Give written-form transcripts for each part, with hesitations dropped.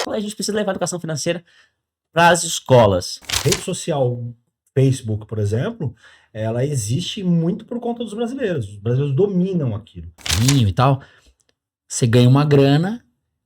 A gente precisa levar a educação financeira para as escolas. Rede social, Facebook, por exemplo, ela existe muito por conta dos brasileiros. Os brasileiros dominam aquilo. E tal. Você ganha uma grana,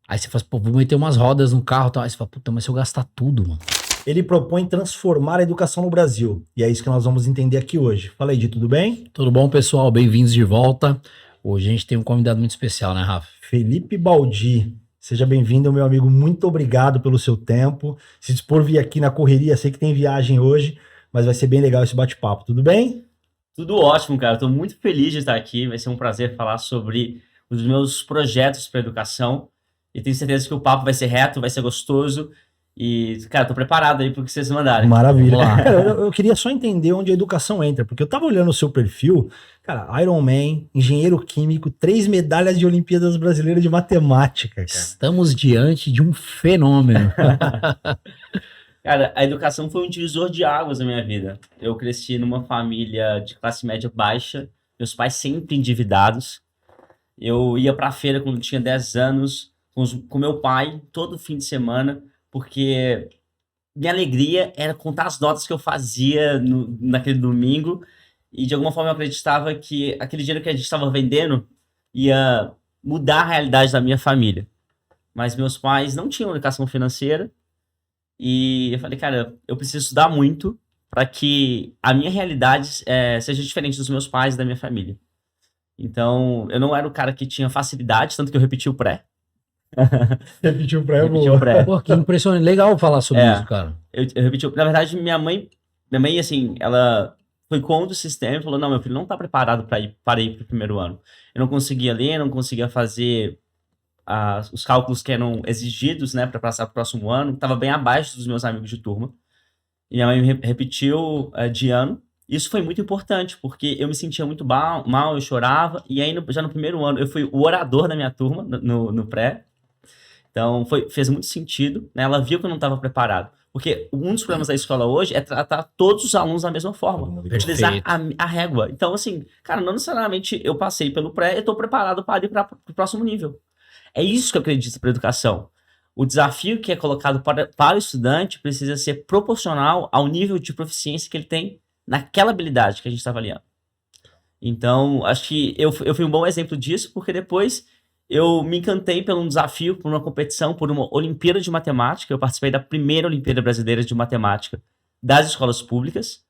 aí você fala, pô, vou meter umas rodas no carro e tal. Aí você fala, puta, mas se eu gastar tudo, mano. Ele propõe transformar a educação no Brasil. E é isso que nós vamos entender aqui hoje. Fala aí, Di, tudo bem? Tudo bom, pessoal? Bem-vindos de volta. Hoje a gente tem um convidado muito especial, né, Rafa? Felipe Baldi. Seja bem-vindo, meu amigo. Muito obrigado pelo seu tempo. Se dispor vir aqui na correria, sei que tem viagem hoje, mas vai ser bem legal esse bate-papo. Tudo bem? Tudo ótimo, cara. Estou muito feliz de estar aqui. Vai ser um prazer falar sobre os meus projetos para educação. E tenho certeza que o papo vai ser reto, vai ser gostoso. E, cara, tô preparado aí pro que vocês mandarem. Maravilha. Vamos lá. Cara, eu queria só entender onde a educação entra, porque eu tava olhando o seu perfil, cara, Iron Man, engenheiro químico, 3 medalhas de Olimpíadas Brasileiras de Matemática, cara. Estamos diante de um fenômeno. Cara, a educação foi um divisor de águas na minha vida. Eu cresci numa família de classe média baixa, meus pais sempre endividados. Eu ia pra feira quando tinha 10 anos com meu pai, todo fim de semana, porque minha alegria era contar as notas que eu fazia naquele domingo, e de alguma forma eu acreditava que aquele dinheiro que a gente estava vendendo ia mudar a realidade da minha família. Mas meus pais não tinham educação financeira, e eu falei, cara, eu preciso estudar muito para que a minha realidade seja diferente dos meus pais e da minha família. Então, eu não era o cara que tinha facilidade, tanto que eu repeti o pré. Repetiu pra Repeti o pré. Pô, que impressionante. Legal falar sobre isso, cara. Eu repeti. Na verdade, minha mãe, assim, ela foi contra o sistema e falou: não, meu filho não tá preparado para ir pro primeiro ano. Eu não conseguia ler, não conseguia fazer os cálculos que eram exigidos, né, para passar pro próximo ano. Estava bem abaixo dos meus amigos de turma. E minha mãe me repetiu de ano. Isso foi muito importante, porque eu me sentia muito mal, eu chorava. E aí, já no primeiro ano, eu fui o orador da minha turma, no pré. Então, fez muito sentido, né? Ela viu que eu não estava preparado. Porque um dos problemas da escola hoje é tratar todos os alunos da mesma forma. Utilizar a régua. Então, assim, cara, não necessariamente eu passei pelo pré, eu estou preparado para ir para o próximo nível. É isso que eu acredito para a educação. O desafio que é colocado para o estudante precisa ser proporcional ao nível de proficiência que ele tem naquela habilidade que a gente está avaliando. Então, acho que eu fui um bom exemplo disso, porque depois eu me encantei por um desafio, por uma competição, por uma Olimpíada de Matemática. Eu participei da primeira Olimpíada Brasileira de Matemática das escolas públicas.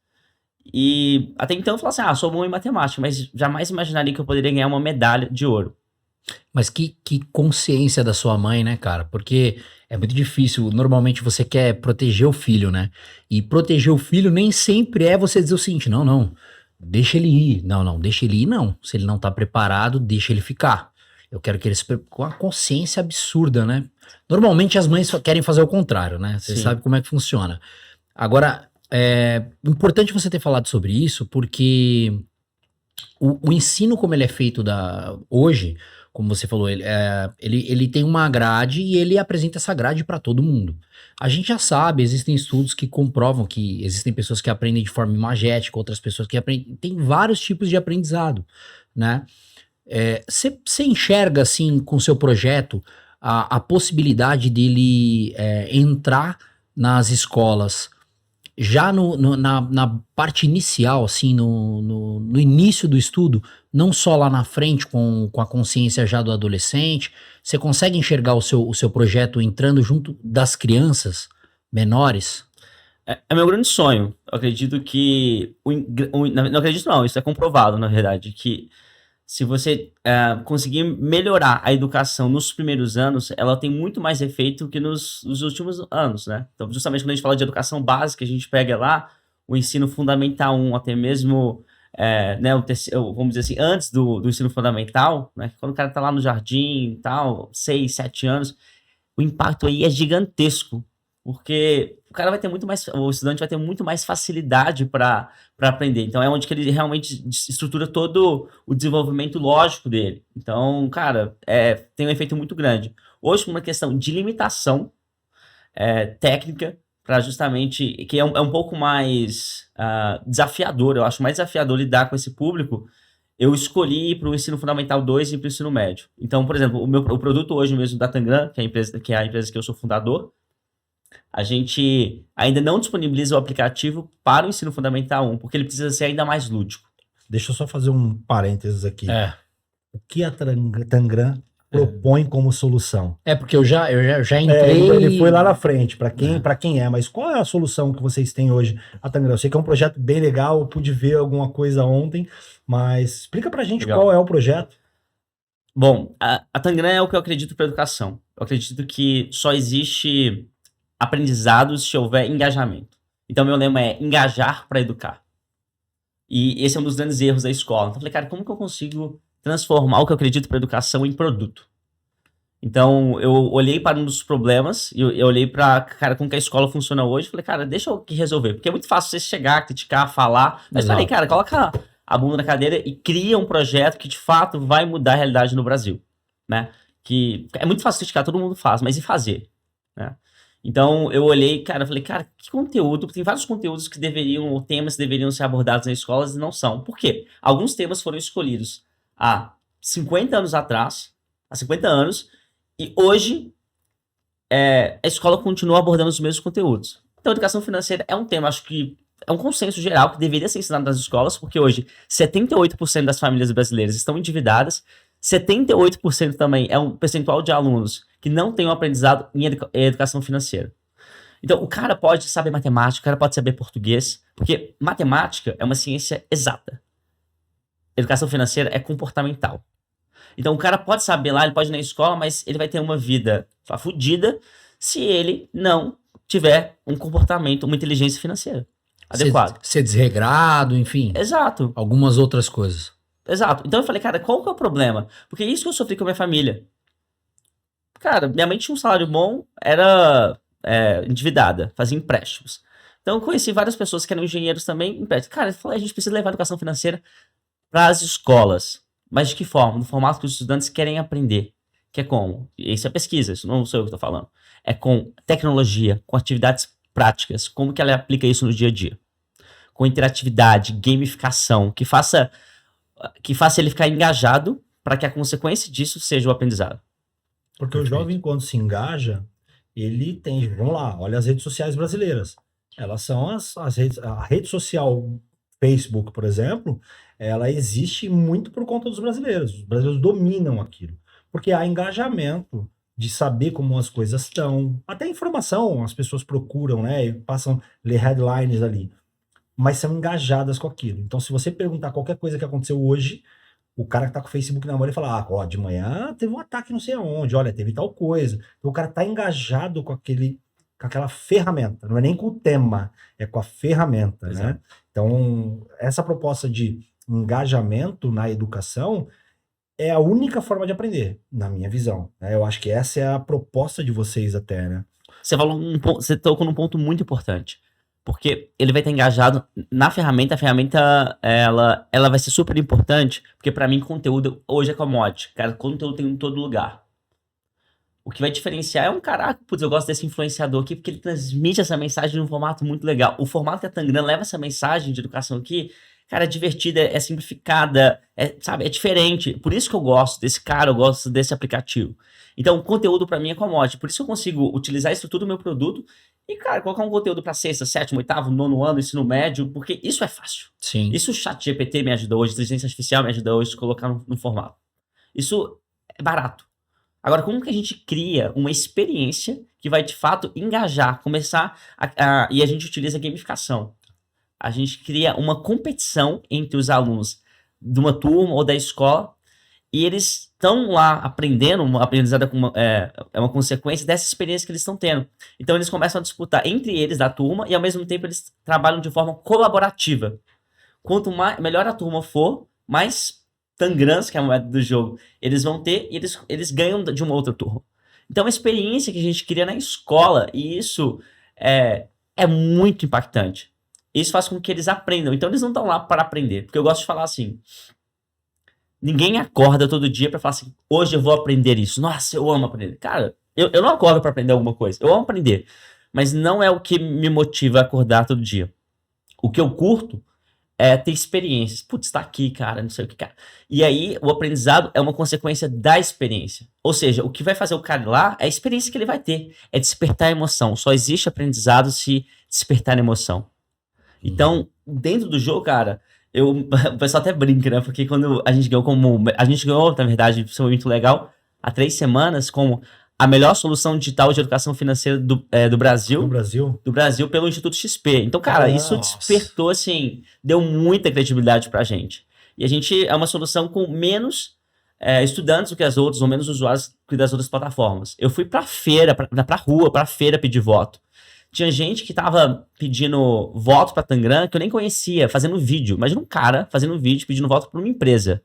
E até então eu falava assim, sou bom em matemática, mas jamais imaginaria que eu poderia ganhar uma medalha de ouro. Mas que consciência da sua mãe, né, cara? Porque é muito difícil. Normalmente você quer proteger o filho, né? E proteger o filho nem sempre é você dizer o seguinte: não, deixa ele ir. Não, deixa ele ir, não. Se ele não tá preparado, deixa ele ficar. Eu quero que ele com uma consciência absurda, né? Normalmente as mães querem fazer o contrário, né? Você sabe como é que funciona. Agora, é importante você ter falado sobre isso, porque o ensino como ele é feito hoje, como você falou, ele tem uma grade e ele apresenta essa grade para todo mundo. A gente já sabe, existem estudos que comprovam que existem pessoas que aprendem de forma imagética, outras pessoas que aprendem. Tem vários tipos de aprendizado, né? Você enxerga, assim, com o seu projeto, a possibilidade dele entrar nas escolas já na parte inicial, assim, no início do estudo, não só lá na frente com a consciência já do adolescente? Você consegue enxergar o seu projeto entrando junto das crianças menores? É meu grande sonho. Eu acredito que... não acredito não, isso é comprovado, na verdade, que se você conseguir melhorar a educação nos primeiros anos, ela tem muito mais efeito que nos últimos anos, né? Então, justamente quando a gente fala de educação básica, a gente pega lá o ensino fundamental 1, até mesmo, né, vamos dizer assim, antes do ensino fundamental, né? Quando o cara tá lá no jardim e tal, 6, 7 anos, o impacto aí é gigantesco, porque o estudante vai ter muito mais facilidade para aprender. Então é onde que ele realmente estrutura todo o desenvolvimento lógico dele. Então, cara, tem um efeito muito grande. Hoje, por uma questão de limitação técnica, para justamente, que é um pouco mais desafiador, eu acho mais desafiador lidar com esse público, eu escolhi ir para o ensino fundamental 2 e para o ensino médio. Então, por exemplo, o produto hoje mesmo da Tangram, que é a empresa que eu sou fundador, a gente ainda não disponibiliza o aplicativo para o ensino fundamental 1, porque ele precisa ser ainda mais lúdico. Deixa eu só fazer um parênteses aqui. É. O que a Tangram propõe como solução? Porque eu já entrei. Ele foi lá na frente, para quem é, mas qual é a solução que vocês têm hoje, a Tangram? Eu sei que é um projeto bem legal, eu pude ver alguma coisa ontem, mas explica pra gente Legal. qual é o projeto. Bom, a Tangram é o que eu acredito para educação. Eu acredito que só existe aprendizado se houver engajamento. Então, meu lema é engajar para educar. E esse é um dos grandes erros da escola. Então, eu falei, cara, como que eu consigo transformar o que eu acredito para educação em produto? Então, eu olhei para um dos problemas, e eu olhei para, cara, como que a escola funciona hoje, falei, cara, deixa eu que resolver, porque é muito fácil você chegar, criticar, falar, mas Exato. falei, cara, coloca a bunda na cadeira e cria um projeto que, de fato, vai mudar a realidade no Brasil, né? Que é muito fácil criticar, todo mundo faz, mas e fazer, né? Então, eu olhei, cara, falei, cara, que conteúdo, tem vários conteúdos que deveriam, ou temas que deveriam ser abordados nas escolas e não são. Por quê? Alguns temas foram escolhidos há 50 anos atrás, há 50 anos, e hoje a escola continua abordando os mesmos conteúdos. Então, educação financeira é um tema, acho que é um consenso geral que deveria ser ensinado nas escolas, porque hoje 78% das famílias brasileiras estão endividadas, 78% também é um percentual de alunos que não tem um aprendizado em educação financeira. Então, o cara pode saber matemática, o cara pode saber português, porque matemática é uma ciência exata. Educação financeira é comportamental. Então, o cara pode saber lá, ele pode ir na escola, mas ele vai ter uma vida fodida se ele não tiver um comportamento, uma inteligência financeira adequada. Ser desregrado, enfim. Exato, Algumas outras coisas. exato. Então, eu falei, cara, qual que é o problema? Porque é isso que eu sofri com a minha família. Cara, minha mãe tinha um salário bom, era endividada, fazia empréstimos. Então, eu conheci várias pessoas que eram engenheiros também, empréstimos. Cara, eu falei, a gente precisa levar a educação financeira para as escolas. Mas de que forma? No formato que os estudantes querem aprender. Que é como? Isso é pesquisa, isso não sou eu que estou falando. É com tecnologia, com atividades práticas. Como que ela aplica isso no dia a dia? Com interatividade, gamificação, que faça ele ficar engajado para que a consequência disso seja o aprendizado. Porque o jovem, quando se engaja, ele tem. Vamos lá, olha as redes sociais brasileiras. Elas são as redes. A rede social Facebook, por exemplo, ela existe muito por conta dos brasileiros. Os brasileiros dominam aquilo. Porque há engajamento de saber como as coisas estão. Até informação, as pessoas procuram, né? E passam a ler headlines ali. Mas são engajadas com aquilo. Então, se você perguntar qualquer coisa que aconteceu hoje, o cara que tá com o Facebook na mão, ele fala, ó, de manhã teve um ataque não sei aonde, olha, teve tal coisa. Então, o cara tá engajado com aquela ferramenta, não é nem com o tema, é com a ferramenta, Exato. né? Então, essa proposta de engajamento na educação é a única forma de aprender, na minha visão, né? Eu acho que essa é a proposta de vocês até, né? Você tocou num ponto muito importante. Porque ele vai estar engajado na ferramenta, a ferramenta ela vai ser super importante, porque para mim conteúdo hoje é commodity, cara, conteúdo tem em todo lugar. O que vai diferenciar é um caraca, putz, eu gosto desse influenciador aqui, porque ele transmite essa mensagem num formato muito legal. O formato que a Tangram leva essa mensagem de educação aqui, cara, é divertida, é simplificada, sabe, é diferente. Por isso que eu gosto desse cara, eu gosto desse aplicativo. Então, o conteúdo para mim é commodity. Por isso que eu consigo utilizar isso tudo no meu produto e, cara, colocar um conteúdo para sexta, sétimo, oitavo, nono ano, ensino médio, porque isso é fácil. Sim. Isso o ChatGPT me ajudou hoje, a inteligência artificial me ajudou hoje a colocar no formato. Isso é barato. Agora, como que a gente cria uma experiência que vai, de fato, engajar, começar e a gente utiliza a gamificação. A gente cria uma competição entre os alunos de uma turma ou da escola e eles estão lá aprendendo, uma aprendizada é uma consequência dessa experiência que eles estão tendo. Então, eles começam a disputar entre eles da turma e, ao mesmo tempo, eles trabalham de forma colaborativa. Quanto melhor a turma for, mais Tangrams, que é a moeda do jogo, eles vão ter e eles ganham de uma outra turma. Então, a experiência que a gente cria na escola, e isso é muito impactante. Isso faz com que eles aprendam. Então, eles não estão lá para aprender. Porque eu gosto de falar assim, ninguém acorda todo dia para falar assim, hoje eu vou aprender isso. Nossa, eu amo aprender. Cara, eu não acordo para aprender alguma coisa. Eu amo aprender. Mas não é o que me motiva a acordar todo dia. O que eu curto ter experiências. Putz, tá aqui, cara, não sei o que, cara. E aí, o aprendizado é uma consequência da experiência. Ou seja, o que vai fazer o cara ir lá é a experiência que ele vai ter. É despertar a emoção. Só existe aprendizado se despertar a emoção. Então, dentro do jogo, cara, o pessoal até brinca, né? Porque quando a gente ganhou a gente ganhou, na verdade, isso foi muito legal, há 3 semanas, como a melhor solução digital de educação financeira do Brasil. No Brasil? Do Brasil pelo Instituto XP. Então, cara, isso despertou, assim, deu muita credibilidade pra gente. E a gente é uma solução com menos estudantes do que as outras, ou menos usuários do que das outras plataformas. Eu fui pra feira, pra rua, pra feira pedir voto. Tinha gente que tava pedindo voto pra Tangram que eu nem conhecia, fazendo vídeo. Imagina um cara fazendo vídeo pedindo voto pra uma empresa.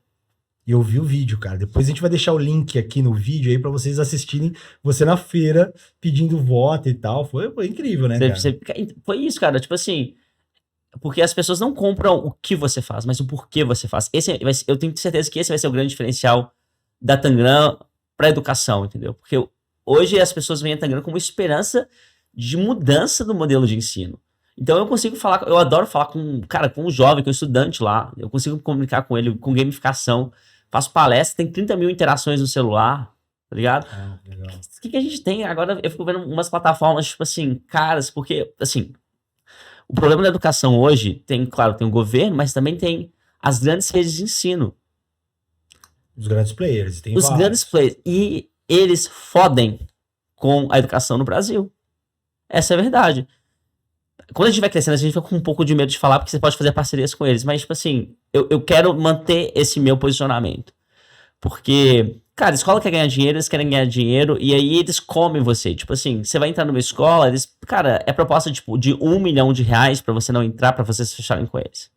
E eu vi o vídeo, cara. Depois a gente vai deixar o link aqui no vídeo aí pra vocês assistirem você na feira pedindo voto e tal. Foi incrível, né, cara? Foi isso, cara. Tipo assim, porque as pessoas não compram o que você faz, mas o porquê você faz. Eu tenho certeza que esse vai ser o grande diferencial da Tangram pra educação, entendeu? Porque hoje as pessoas veem a Tangram como esperança de mudança do modelo de ensino. Então eu adoro falar com um jovem, com um estudante lá, eu consigo comunicar com ele com gamificação, faço palestra, tem 30 mil interações no celular, tá ligado? Legal. O que a gente tem agora? Eu fico vendo umas plataformas, tipo assim, caras, porque, assim, o problema da educação hoje claro, tem o governo, mas também tem as grandes redes de ensino. Os grandes players. Tem Os vários. grandes players. E eles fodem com a educação no Brasil. Essa é a verdade. Quando a gente vai crescendo, a gente fica com um pouco de medo de falar, porque você pode fazer parcerias com eles. Mas, tipo assim, eu quero manter esse meu posicionamento. Porque, cara, a escola quer ganhar dinheiro, eles querem ganhar dinheiro, e aí eles comem você. Tipo assim, você vai entrar numa escola, cara, é proposta, tipo, de R$1 milhão pra você não entrar, pra vocês fecharem com eles.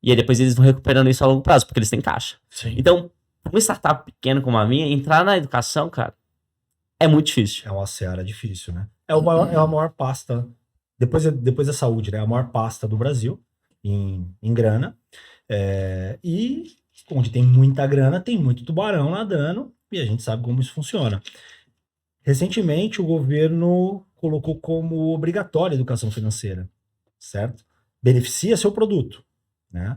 E aí depois eles vão recuperando isso a longo prazo, porque eles têm caixa. Sim. Então, pra uma startup pequena como a minha, entrar na educação, cara, é muito difícil. É uma seara difícil, né? É a maior pasta, depois da saúde, né? A maior pasta do Brasil em grana. E onde tem muita grana, tem muito tubarão nadando, e a gente sabe como isso funciona. Recentemente, o governo colocou como obrigatória a educação financeira, certo? Beneficia seu produto, né?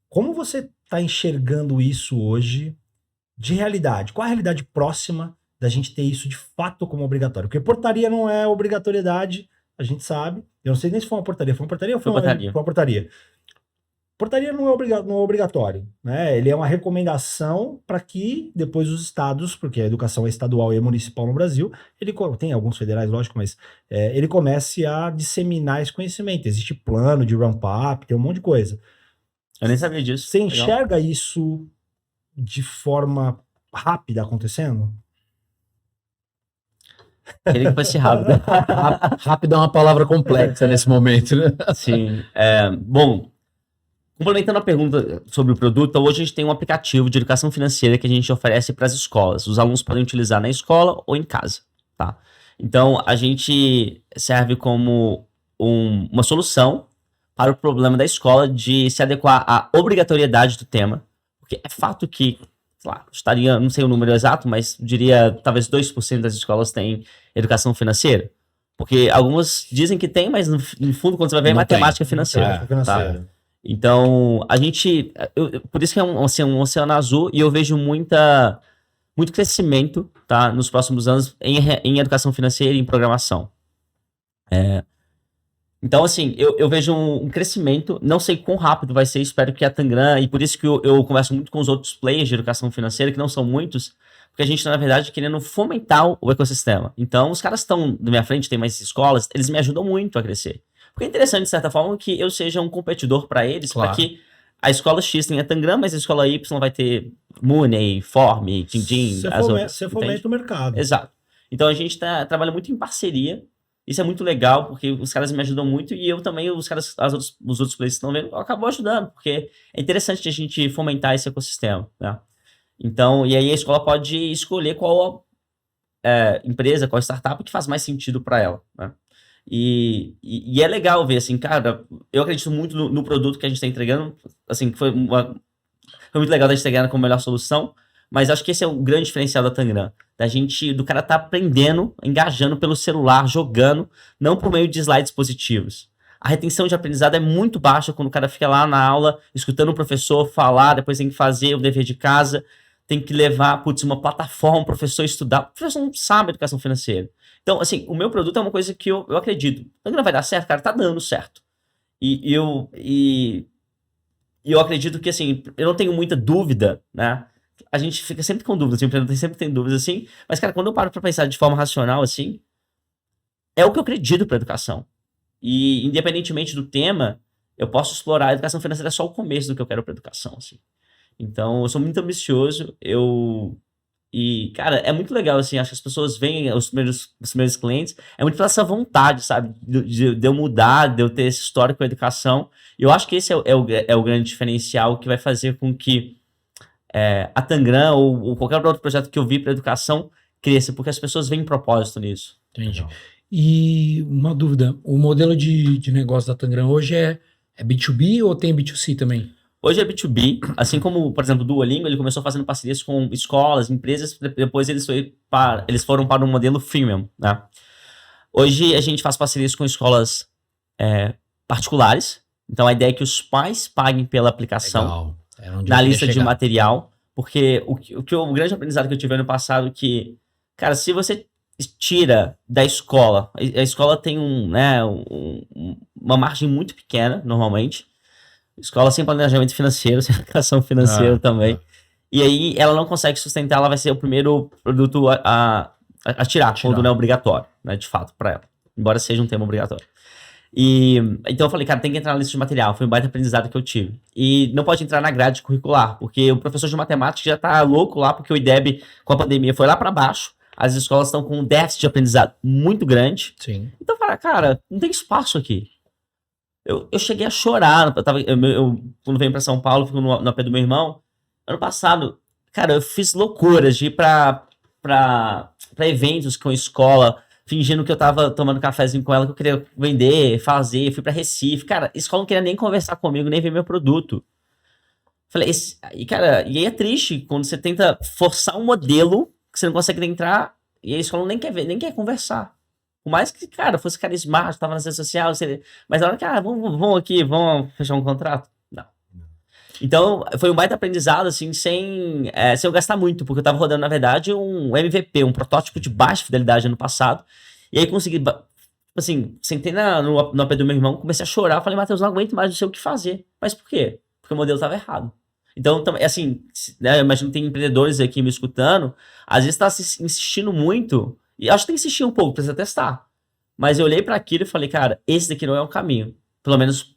Como você está enxergando isso hoje de realidade? Qual a realidade próxima da gente ter isso de fato como obrigatório? Porque portaria não é obrigatoriedade, a gente sabe. Eu não sei nem se foi uma portaria. Foi uma portaria ou foi uma portaria? Portaria não é obrigatório, né? Ele é uma recomendação para que depois os estados, porque a educação é estadual e municipal no Brasil, tem alguns federais, lógico, mas ele comece a disseminar esse conhecimento. Existe plano de ramp-up, tem um monte de coisa. Eu nem sabia disso. Você enxerga isso de forma rápida acontecendo? Queria que fosse rápido. Rápido é uma palavra complexa nesse momento, né? Sim. Bom, complementando a pergunta sobre o produto, hoje a gente tem um aplicativo de educação financeira que a gente oferece para as escolas. Os alunos podem utilizar na escola ou em casa, tá? Então, a gente serve como uma solução para o problema da escola de se adequar à obrigatoriedade do tema, porque é fato que, sei lá, estaria, não sei o número exato, mas diria talvez 2% das escolas têm educação financeira. Porque algumas dizem que tem, mas no fundo, quando você vai ver, é matemática financeira. Tá? Então, a gente. Por isso que é um oceano azul, e eu vejo muito crescimento, tá, nos próximos anos em educação financeira e em programação. Então, assim, eu vejo um crescimento, não sei quão rápido vai ser, espero que a Tangram, e por isso que eu converso muito com os outros players de educação financeira, que não são muitos, porque a gente, na verdade, querendo fomentar o ecossistema. Então, os caras estão na minha frente, tem mais escolas, eles me ajudam muito a crescer. Porque é interessante, de certa forma, que eu seja um competidor para eles, claro, para que a escola X tenha Tangram, mas a escola Y vai ter Money, Form, Tintin, as outras. Você fomenta o mercado. Exato. Então, a gente trabalha muito em parceria. Isso é muito legal, porque os caras me ajudam muito e eu também, os outros players que estão vendo, acabou ajudando, porque é interessante a gente fomentar esse ecossistema, né? Então, e aí a escola pode escolher qual empresa, qual startup que faz mais sentido para ela, né? E é legal ver, assim, cara, eu acredito muito no produto que a gente está entregando, assim, foi muito legal da gente entregar como melhor solução, mas acho que esse é o grande diferencial da Tangram, do cara tá aprendendo, engajando pelo celular, jogando, não por meio de slides positivos, a retenção de aprendizado é muito baixa quando o cara fica lá na aula, escutando o professor falar, depois tem que fazer o dever de casa, tem que levar, putz, uma plataforma, o professor estudar. O professor não sabe educação financeira. Então, assim, o meu produto é uma coisa que eu acredito. Não vai dar certo, cara, tá dando certo. E eu acredito que, assim, eu não tenho muita dúvida, né? A gente fica sempre com dúvidas, o empreendedor sempre tem dúvidas, assim. Mas, cara, quando eu paro pra pensar de forma racional, assim, é o que eu acredito pra educação. E, independentemente do tema, eu posso explorar a educação financeira só o começo do que eu quero pra educação, assim. Então, eu sou muito ambicioso, E, cara, é muito legal, assim, acho que as pessoas veem os primeiros clientes, é muito pela essa vontade, sabe, de eu mudar, de eu ter esse histórico com a educação, e eu acho que esse é o grande diferencial que vai fazer com que a Tangram ou qualquer outro projeto que eu vi para educação cresça, porque as pessoas veem propósito nisso. Entendi. E uma dúvida, o modelo de negócio da Tangram hoje é B2B ou tem B2C também? Hoje é B2B, assim como, por exemplo, o Duolingo, ele começou fazendo parcerias com escolas, empresas, depois eles foram para um modelo freemium, né? Hoje a gente faz parcerias com escolas particulares, então a ideia é que os pais paguem pela aplicação na lista de material, porque o grande aprendizado que eu tive ano passado é que, cara, se você tira da escola, a escola tem uma margem muito pequena, normalmente, escola sem planejamento financeiro, sem educação financeira também. E aí ela não consegue sustentar, ela vai ser o primeiro produto a tirar, quando não é obrigatório, né, de fato, para ela. Embora seja um tema obrigatório. Então eu falei, cara, tem que entrar na lista de material. Foi um baita aprendizado que eu tive. E não pode entrar na grade curricular, porque o professor de matemática já tá louco lá, porque o IDEB, com a pandemia, foi lá para baixo. As escolas estão com um déficit de aprendizado muito grande. Sim. Então eu falei, cara, não tem espaço aqui. Eu cheguei a chorar. Quando venho pra São Paulo, fico no pé do meu irmão. Ano passado, cara, eu fiz loucuras de ir pra eventos com a escola, fingindo que eu tava tomando cafezinho com ela, que eu queria vender, fazer. Fui pra Recife. Cara, a escola não queria nem conversar comigo, nem ver meu produto. Falei, cara, e aí é triste quando você tenta forçar um modelo que você não consegue entrar e a escola nem quer ver, nem quer conversar. Por mais que, cara, fosse carismático, tava nas redes sociais, mas na hora que, vamos aqui, vamos fechar um contrato. Não. Então, foi um baita aprendizado, assim, sem eu gastar muito, porque eu tava rodando, na verdade, um MVP, um protótipo de baixa fidelidade ano passado, e aí consegui, assim, sentei no pé do meu irmão, comecei a chorar, falei, Matheus, não aguento mais, não sei o que fazer. Mas por quê? Porque o modelo tava errado. Então, assim, né, eu imagino que tem empreendedores aqui me escutando, às vezes tá insistindo muito, e acho que tem que insistir um pouco, precisa testar. Mas eu olhei para aquilo e falei, cara, esse daqui não é o caminho. Pelo menos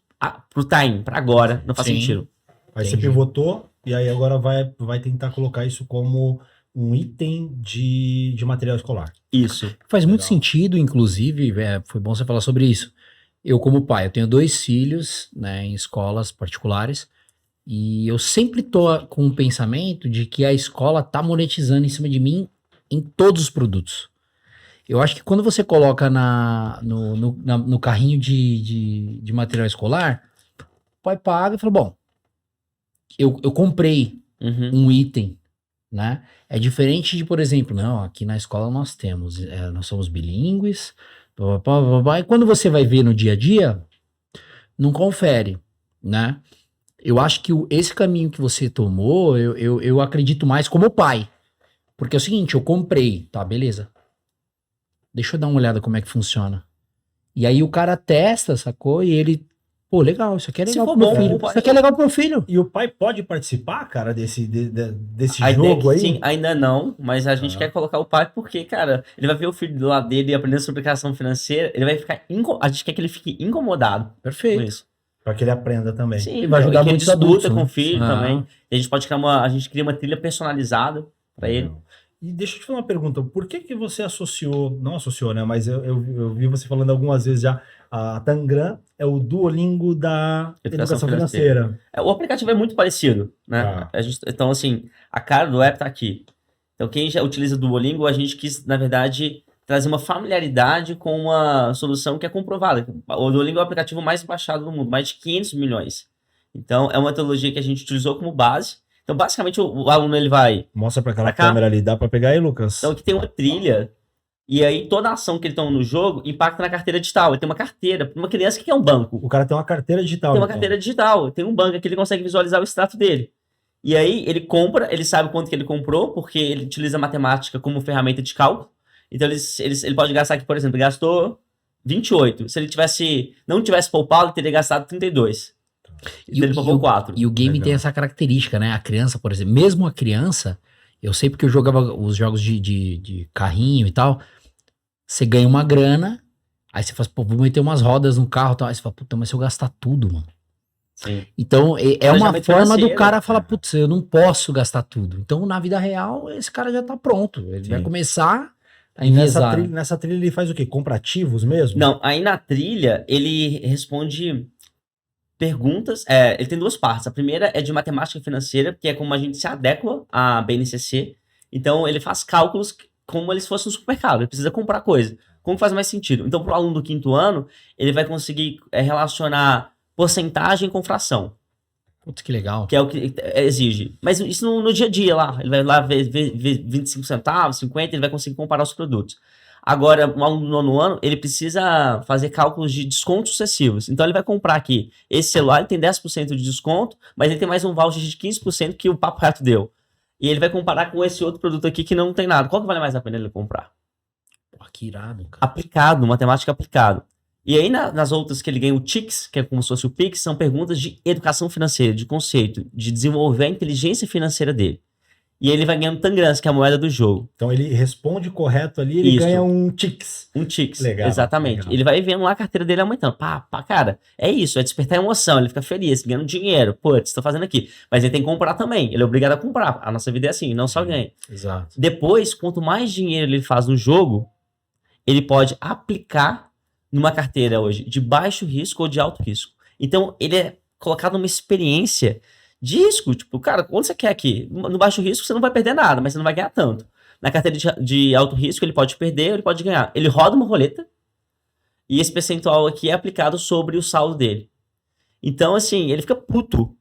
pro time, para agora, não faz sentido. Aí você pivotou e aí agora vai tentar colocar isso como um item de material escolar. Isso. Faz muito sentido, inclusive, foi bom você falar sobre isso. Eu, como pai, eu tenho 2 filhos, né, em escolas particulares, e eu sempre tô com o pensamento de que a escola tá monetizando em cima de mim em todos os produtos. Eu acho que quando você coloca no carrinho de material escolar, o pai paga e fala, bom, eu comprei um item, né? É diferente de, por exemplo, não, aqui na escola nós somos bilíngues, e quando você vai ver no dia a dia, não confere, né? Eu acho que esse caminho que você tomou, eu acredito mais como pai. Porque é o seguinte, eu comprei, tá, beleza. Deixa eu dar uma olhada como é que funciona. E aí o cara testa, sacou? E ele, pô, legal, isso aqui é legal pro meu filho. Isso aqui é legal pro meu filho. E o pai pode participar, cara, desse a jogo aí? Sim, ainda não, mas a gente quer colocar o pai porque, cara, ele vai ver o filho do lado dele aprendendo sobre educação financeira, ele vai ficar, a gente quer que ele fique incomodado. Perfeito. Com isso. Pra que ele aprenda também. Sim, e vai ajudar muito muitos adultos, com né? o filho também. E a gente pode a gente cria uma trilha personalizada pra ele. E deixa eu te fazer uma pergunta, por que você não associou, né, mas eu vi você falando algumas vezes já, a Tangram é o Duolingo da educação financeira. O aplicativo é muito parecido, né? Então, assim, a cara do app tá aqui. Então, quem já utiliza o Duolingo, a gente quis, na verdade, trazer uma familiaridade com uma solução que é comprovada. O Duolingo é o aplicativo mais baixado do mundo, mais de 500 milhões. Então, é uma metodologia que a gente utilizou como base. Então, basicamente, o aluno ele vai... Mostra para aquela câmera ali, dá para pegar aí, Lucas? Então, aqui tem uma trilha E aí toda a ação que ele toma no jogo impacta na carteira digital. Ele tem uma carteira. Para uma criança, o que é um banco? O cara tem uma carteira digital. Tem uma então. carteira digital, tem um banco que ele consegue visualizar o extrato dele. E aí ele compra, ele sabe quanto que ele comprou, porque ele utiliza a matemática como ferramenta de cálculo. Então ele pode gastar aqui, por exemplo, ele gastou 28. Se ele não tivesse poupado, ele teria gastado 32. Então ele poupou 4. E o game Legal. tem essa característica, né? A criança, por exemplo, mesmo a criança, eu sei porque eu jogava os jogos de carrinho e tal, você ganha uma grana, aí você fala, pô, vou meter umas rodas no carro e tal, aí você fala, puta, mas se eu gastar tudo, mano. Sim. Então, é uma Planejamento forma do financeiro. cara falar, putz, eu não posso gastar tudo. Então, na vida real, esse cara já tá pronto. Ele vai Sim. começar a E nessa enviesar. trilha, nessa trilha ele faz o quê? Compra ativos mesmo? Não, aí na trilha ele responde perguntas. Ele tem 2 partes. A primeira é de matemática financeira, que é como a gente se adequa à BNCC. Então ele faz cálculos como ele se fosse um supermercado. Ele precisa comprar coisa. Como faz mais sentido? Então, para o aluno do 5º ano, ele vai conseguir relacionar porcentagem com fração, Putz, que legal. que é o que exige. Mas isso no dia a dia lá. Ele vai lá ver 25 centavos, 50, ele vai conseguir comparar os produtos. Agora, um aluno do 9º ano, ele precisa fazer cálculos de descontos sucessivos. Então, ele vai comprar aqui. Esse celular ele tem 10% de desconto, mas ele tem mais um voucher de 15% que o Papo Reto deu. E ele vai comparar com esse outro produto aqui que não tem nada. Qual que vale mais a pena ele comprar? Pô, que irado, cara. Aplicado, matemática aplicado. E aí, nas outras que ele ganha o TICS, que é como se fosse o PIX, são perguntas de educação financeira, de conceito, de desenvolver a inteligência financeira dele. E ele vai ganhando Tangrams, que é a moeda do jogo. Então ele responde correto ali, ele Isso. ganha um TICS. Um TICS, Legal, exatamente. legal. Ele vai vendo lá a carteira dele aumentando. Pá, cara, é isso, é despertar emoção, ele fica feliz, ganhando dinheiro. Putz, tô fazendo aqui. Mas ele tem que comprar também, ele é obrigado a comprar. A nossa vida é assim, não só ganha. Exato. Depois, quanto mais dinheiro ele faz no jogo, ele pode aplicar numa carteira hoje de baixo risco ou de alto risco. Então, ele é colocado numa experiência de risco. Tipo, cara, onde você quer aqui? No baixo risco, você não vai perder nada, mas você não vai ganhar tanto. Na carteira de alto risco, ele pode perder ou ele pode ganhar. Ele roda uma roleta e esse percentual aqui é aplicado sobre o saldo dele. Então, assim, ele fica puto.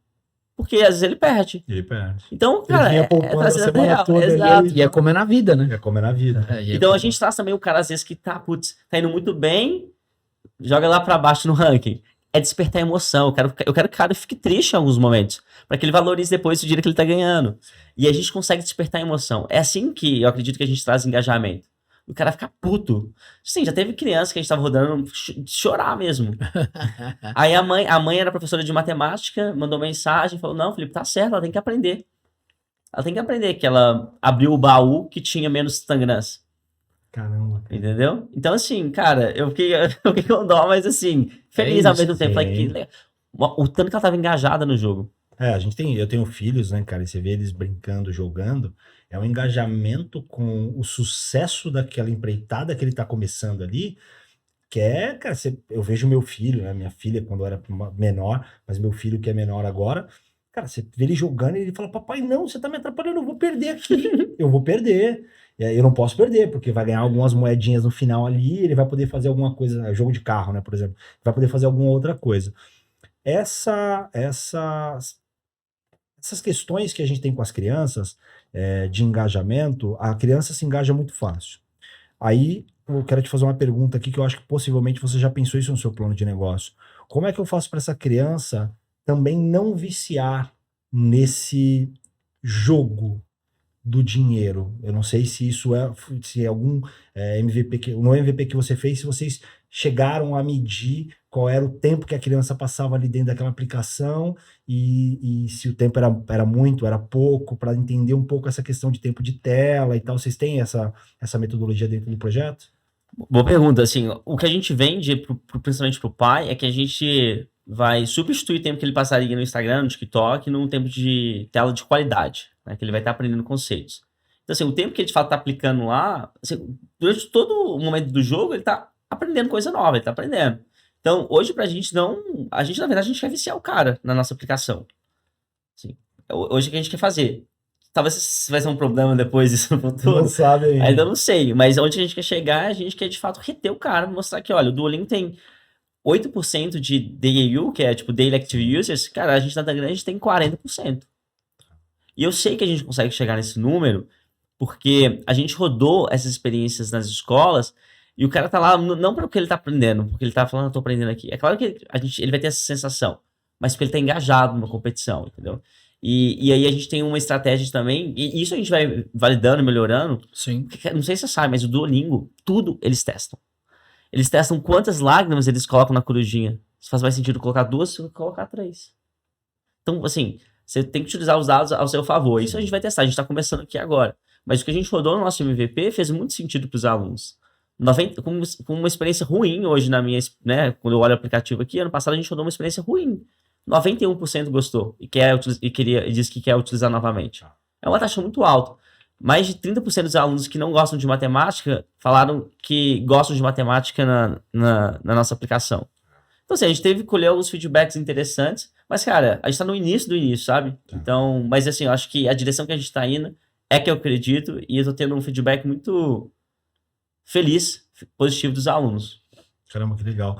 Porque às vezes ele perde. Ele perde. Então, cara, vinha poupando a trazendo semana real, toda ali, exato. E é como é na vida, né? É como é na vida. Então a gente traz também o cara, às vezes, que tá indo muito bem, joga lá pra baixo no ranking. É despertar emoção. Eu quero que o cara fique triste em alguns momentos, pra que ele valorize depois o dinheiro que ele tá ganhando. E a gente consegue despertar emoção. É assim que eu acredito que a gente traz engajamento. O cara fica puto. Sim, já teve criança que a gente tava rodando chorar mesmo. Aí a mãe era professora de matemática, mandou mensagem, falou, não, Felipe, tá certo, ela tem que aprender. Ela tem que aprender que ela abriu o baú que tinha menos Tangrams. Caramba. Cara. Entendeu? Então, assim, cara, eu fiquei com dó, mas assim, feliz ao mesmo tempo. Falei, que legal. O tanto que ela tava engajada no jogo. Eu tenho filhos, né, cara, e você vê eles brincando, jogando, é um engajamento com o sucesso daquela empreitada que ele tá começando ali, que é, cara, eu vejo meu filho, né, minha filha quando era menor, mas meu filho que é menor agora, cara, você vê ele jogando e ele fala, papai, não, você tá me atrapalhando, eu vou perder aqui, eu vou perder. E aí eu não posso perder, porque vai ganhar algumas moedinhas no final ali, ele vai poder fazer alguma coisa, jogo de carro, né, por exemplo, vai poder fazer alguma outra coisa. Essas questões que a gente tem com as crianças, de engajamento, a criança se engaja muito fácil. Aí eu quero te fazer uma pergunta aqui que eu acho que possivelmente você já pensou isso no seu plano de negócio. Como é que eu faço para essa criança também não viciar nesse jogo do dinheiro? Eu não sei se isso se algum MVP, no MVP que você fez, se vocês chegaram a medir qual era o tempo que a criança passava ali dentro daquela aplicação e se o tempo era muito, era pouco, para entender um pouco essa questão de tempo de tela e tal. Vocês têm essa metodologia dentro do projeto? Boa pergunta, assim, o que a gente vende, principalmente pro pai, é que a gente vai substituir o tempo que ele passaria no Instagram, no TikTok, num tempo de tela de qualidade, né, que ele vai estar aprendendo conceitos. Então, assim, o tempo que ele de fato está aplicando lá, assim, durante todo o momento do jogo, ele está aprendendo coisa nova, ele está aprendendo. Então, hoje pra gente na verdade, a gente quer viciar o cara na nossa aplicação. Assim, hoje o que a gente quer fazer? Talvez vai ser um problema depois disso no futuro. Não sabe ainda. Ainda não sei, mas onde a gente quer chegar, a gente quer de fato reter o cara, mostrar que, olha, o Duolingo tem 8% de DAU, que é tipo Daily Active Users, cara, a gente na Tangram, a gente tem 40%. E eu sei que a gente consegue chegar nesse número, porque a gente rodou essas experiências nas escolas e o cara tá lá não porque ele tá aprendendo, porque ele tá falando, eu tô aprendendo aqui. É claro que ele vai ter essa sensação, mas porque ele tá engajado numa competição, entendeu? E aí a gente tem uma estratégia também, e isso a gente vai validando, melhorando. Sim. Não sei se você sabe, mas o Duolingo, tudo eles testam. Eles testam quantas lágrimas eles colocam na corujinha. Se faz mais sentido colocar 2, se colocar 3. Então, assim, você tem que utilizar os dados ao seu favor. Isso a gente vai testar, a gente tá começando aqui agora. Mas o que a gente rodou no nosso MVP fez muito sentido para os alunos. Com uma experiência ruim hoje na minha, né, quando eu olho o aplicativo aqui, ano passado a gente rodou uma experiência ruim. 91% gostou e disse que quer utilizar novamente. É uma taxa muito alta. Mais de 30% dos alunos que não gostam de matemática falaram que gostam de matemática na nossa aplicação. Então, assim, a gente teve que colher alguns feedbacks interessantes, mas, cara, a gente tá no início do início, sabe? Então, mas assim, eu acho que a direção que a gente tá indo é que eu acredito e eu tô tendo um feedback muito feliz, positivo dos alunos. Caramba, que legal.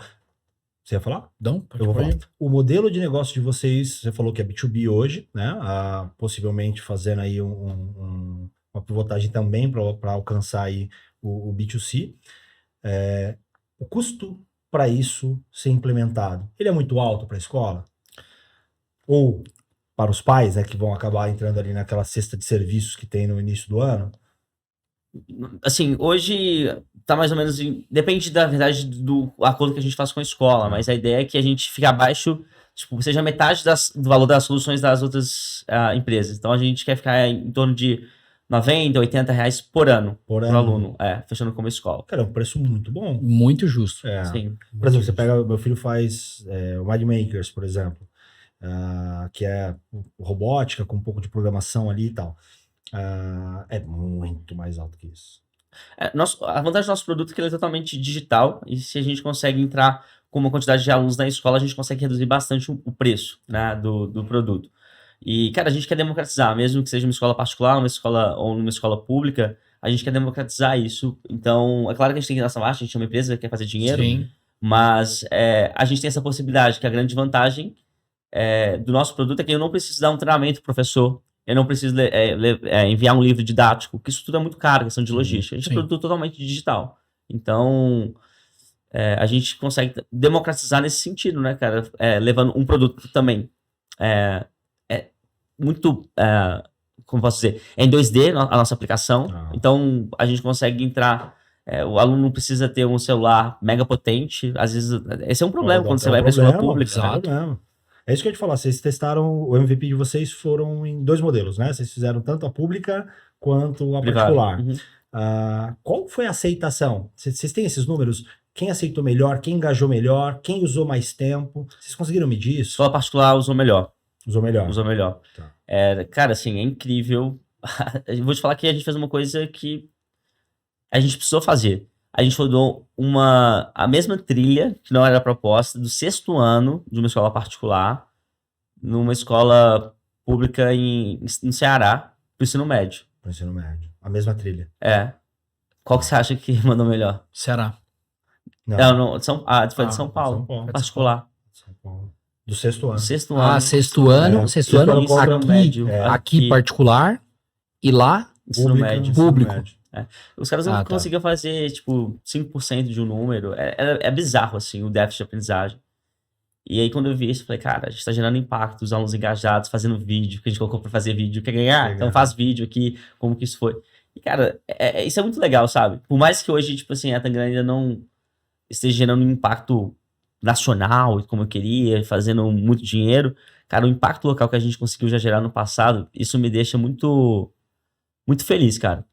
Você ia falar? Não, Eu vou falar. O modelo de negócio de vocês, você falou que é B2B hoje, né? Possivelmente fazendo aí uma pivotagem também para alcançar aí o B2C. O custo para isso ser implementado, ele é muito alto para a escola? Ou para os pais, né, que vão acabar entrando ali naquela cesta de serviços que tem no início do ano? Assim, hoje tá mais ou menos depende da verdade do acordo que a gente faz com a escola, mas a ideia é que a gente fique abaixo, tipo, seja metade do valor das soluções das outras empresas. Então a gente quer ficar em torno de 90, 80 reais por ano pro aluno, fechando como escola. Cara, é um preço muito bom. Muito justo. Sim. Por exemplo, você pega, meu filho faz o Mind Makers, por exemplo, que é robótica com um pouco de programação ali e tal. É muito mais alto que isso. A vantagem do nosso produto é que ele é totalmente digital e se a gente consegue entrar com uma quantidade de alunos na escola, a gente consegue reduzir bastante o preço, né, do produto. E, cara, a gente quer democratizar, mesmo que seja uma escola particular, uma escola ou uma escola pública, a gente quer democratizar isso. Então, é claro que a gente tem que ir nessa marcha, a gente é uma empresa que quer fazer dinheiro, Sim. mas a gente tem essa possibilidade, que a grande vantagem do nosso produto é que eu não preciso dar um treinamento pro professor, eu não preciso enviar um livro didático, porque isso tudo é muito caro, questão de logística. A gente é um produto totalmente digital. Então, a gente consegue democratizar nesse sentido, né, cara? Levando um produto também muito, como posso dizer, em 2D a nossa aplicação. Então, a gente consegue entrar... o aluno não precisa ter um celular mega potente. Às vezes, esse é um problema quando você vai para a escola pública. Exato. É isso que eu ia te falar. Vocês testaram, o MVP de vocês foram em 2 modelos, né? Vocês fizeram tanto a pública quanto a particular. Uhum. Qual foi a aceitação? Vocês têm esses números? Quem aceitou melhor? Quem engajou melhor? Quem usou mais tempo? Vocês conseguiram medir isso? Escola particular usou melhor. Usou melhor. Tá. Cara, assim, é incrível. Eu vou te falar que a gente fez uma coisa que a gente precisou fazer. A gente rodou a mesma trilha, que não era proposta, do 6º ano de uma escola particular, numa escola pública no Ceará, pro ensino médio. Pro ensino médio. A mesma trilha. Qual que você acha que mandou melhor? Ceará. Não, foi de São Paulo. Particular. São Paulo. Do 6º ano. Do 6º ano. 6º ano. 6º ano aqui particular e lá ensino médio. Público. Os caras não conseguiam fazer, tipo, 5% de um número. É bizarro, assim, o déficit de aprendizagem. E aí, quando eu vi isso, eu falei, cara, a gente tá gerando impacto, os alunos engajados, fazendo vídeo, que a gente colocou pra fazer vídeo, quer ganhar? Então faz vídeo aqui, como que isso foi. E, cara, isso é muito legal, sabe? Por mais que hoje, tipo assim, a Tangram ainda não esteja gerando um impacto nacional, como eu queria, fazendo muito dinheiro, cara, o impacto local que a gente conseguiu já gerar no passado, isso me deixa muito, muito feliz, cara.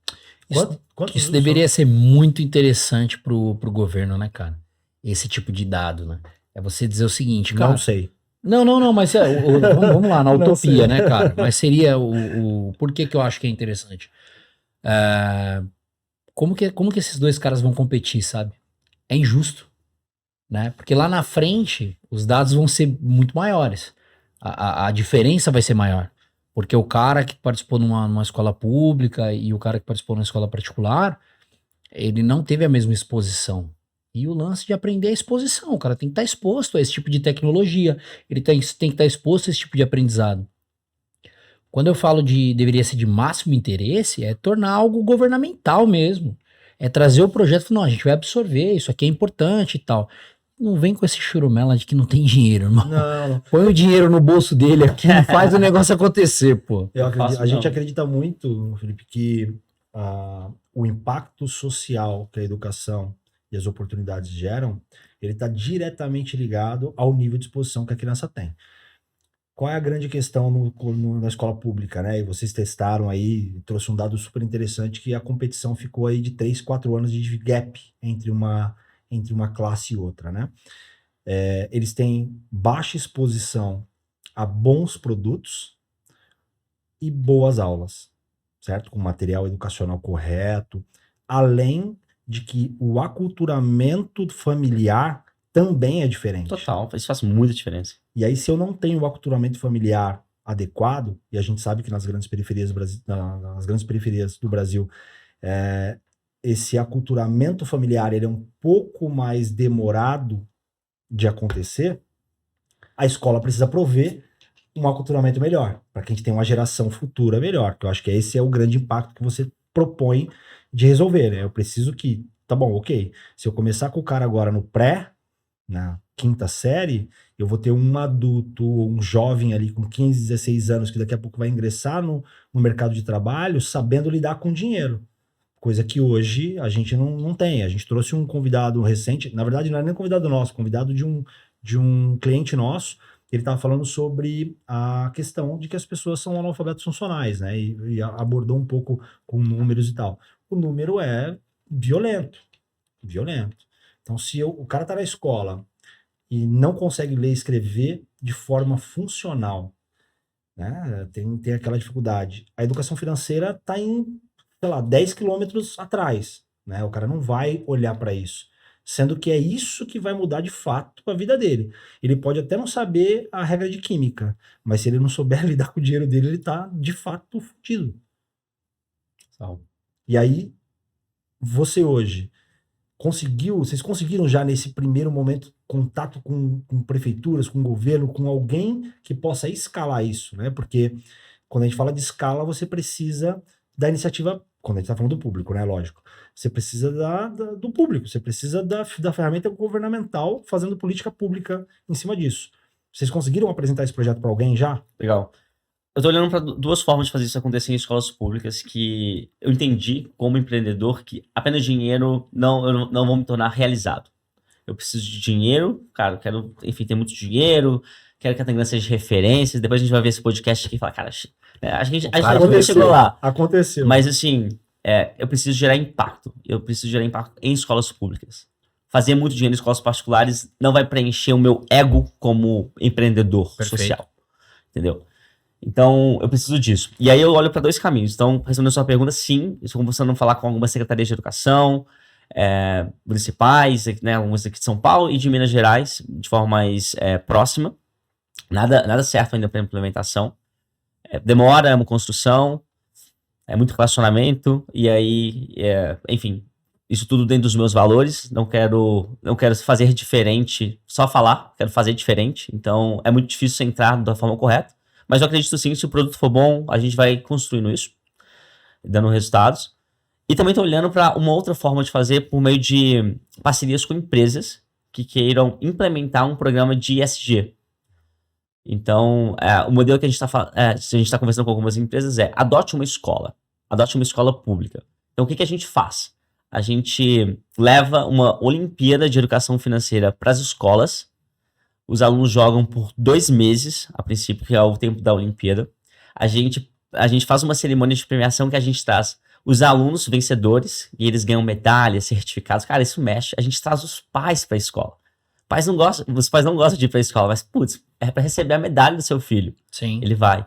Isso deveria ser muito interessante pro governo, né, cara? Esse tipo de dado, né? É você dizer o seguinte, cara... Não sei. Não, mas vamos lá, na utopia, né, cara? Mas seria por que eu acho que é interessante? Como que esses 2 caras vão competir, sabe? É injusto, né? Porque lá na frente, os dados vão ser muito maiores. A diferença vai ser maior. Porque o cara que participou numa escola pública e o cara que participou numa escola particular, ele não teve a mesma exposição. E o lance de aprender é a exposição. O cara tem que estar exposto a esse tipo de tecnologia. Ele tem que estar exposto a esse tipo de aprendizado. Quando eu falo de deveria ser de máximo interesse, é tornar algo governamental mesmo. É trazer o projeto e falar, não, a gente vai absorver, isso aqui é importante e tal. Não vem com esse churumela de que não tem dinheiro, irmão. Não, Põe o dinheiro no bolso dele aqui e faz o negócio acontecer, pô. a gente acredita muito, Felipe, que o impacto social que a educação e as oportunidades geram, ele está diretamente ligado ao nível de exposição que a criança tem. Qual é a grande questão na escola pública, né? E vocês testaram aí, trouxe um dado super interessante que a competição ficou aí de 3, 4 anos de gap entre uma classe e outra, né? Eles têm baixa exposição a bons produtos e boas aulas, certo? Com material educacional correto, além de que o aculturamento familiar também é diferente. Total, isso faz muita diferença. E aí, se eu não tenho o aculturamento familiar adequado, e a gente sabe que nas grandes periferias do Brasil, esse aculturamento familiar ele é um pouco mais demorado de acontecer, a escola precisa prover um aculturamento melhor, para que a gente tenha uma geração futura melhor, que eu acho que esse é o grande impacto que você propõe de resolver, né? Eu preciso que, tá bom, ok, se eu começar com o cara agora no pré, na 5ª série, eu vou ter um adulto, um jovem ali com 15, 16 anos, que daqui a pouco vai ingressar no mercado de trabalho, sabendo lidar com dinheiro. Coisa que hoje a gente não tem. A gente trouxe um convidado recente, na verdade não era nem convidado nosso, convidado de um cliente nosso. Ele estava falando sobre a questão de que as pessoas são analfabetos funcionais, né? E abordou um pouco com números e tal. O número é violento. Então, se o cara tá na escola e não consegue ler e escrever de forma funcional, né? Tem aquela dificuldade. A educação financeira está em, sei lá, 10 quilômetros atrás, né? O cara não vai olhar para isso. Sendo que é isso que vai mudar de fato a vida dele. Ele pode até não saber a regra de química, mas se ele não souber lidar com o dinheiro dele, ele tá de fato fudido. E aí, você hoje vocês conseguiram já nesse primeiro momento contato com prefeituras, com governo, com alguém que possa escalar isso, né? Porque quando a gente fala de escala, você precisa da iniciativa, quando a gente está falando do público, né? Lógico. Você precisa do público, você precisa da ferramenta governamental fazendo política pública em cima disso. Vocês conseguiram apresentar esse projeto para alguém já? Legal. Eu tô olhando para duas formas de fazer isso acontecer em escolas públicas que eu entendi como empreendedor que apenas dinheiro eu não vou me tornar realizado. Eu preciso de dinheiro, cara, eu quero, enfim, ter muito dinheiro, quero que a Tangram seja de referências. Depois a gente vai ver esse podcast aqui e falar, cara, a gente não chegou lá. Aconteceu. Mas assim, eu preciso gerar impacto. Eu preciso gerar impacto em escolas públicas. Fazer muito dinheiro em escolas particulares não vai preencher o meu ego como empreendedor social. Entendeu? Então, eu preciso disso. E aí eu olho para dois caminhos. Então, respondendo a sua pergunta, sim, estou conversando falar com algumas secretarias de educação, municipais, né, algumas aqui de São Paulo e de Minas Gerais, de forma mais próxima. Nada certo ainda para implementação. Demora, é uma construção, é muito relacionamento, e aí, enfim, isso tudo dentro dos meus valores. Não quero fazer diferente, só falar, quero fazer diferente. Então, é muito difícil entrar da forma correta. Mas eu acredito sim, se o produto for bom, a gente vai construindo isso, dando resultados. E também estou olhando para uma outra forma de fazer por meio de parcerias com empresas que queiram implementar um programa de ESG. Então, o modelo que a gente está conversando com algumas empresas adote uma escola pública. Então, o que a gente faz? A gente leva uma Olimpíada de Educação Financeira para as escolas. Os alunos jogam por 2 meses, a princípio, que é o tempo da Olimpíada. A gente faz uma cerimônia de premiação que a gente traz os alunos vencedores e eles ganham medalhas, certificados. Cara, isso mexe. A gente traz os pais para a escola. Os pais não gostam de ir para a escola, mas, putz, é para receber a medalha do seu filho. Sim. Ele vai.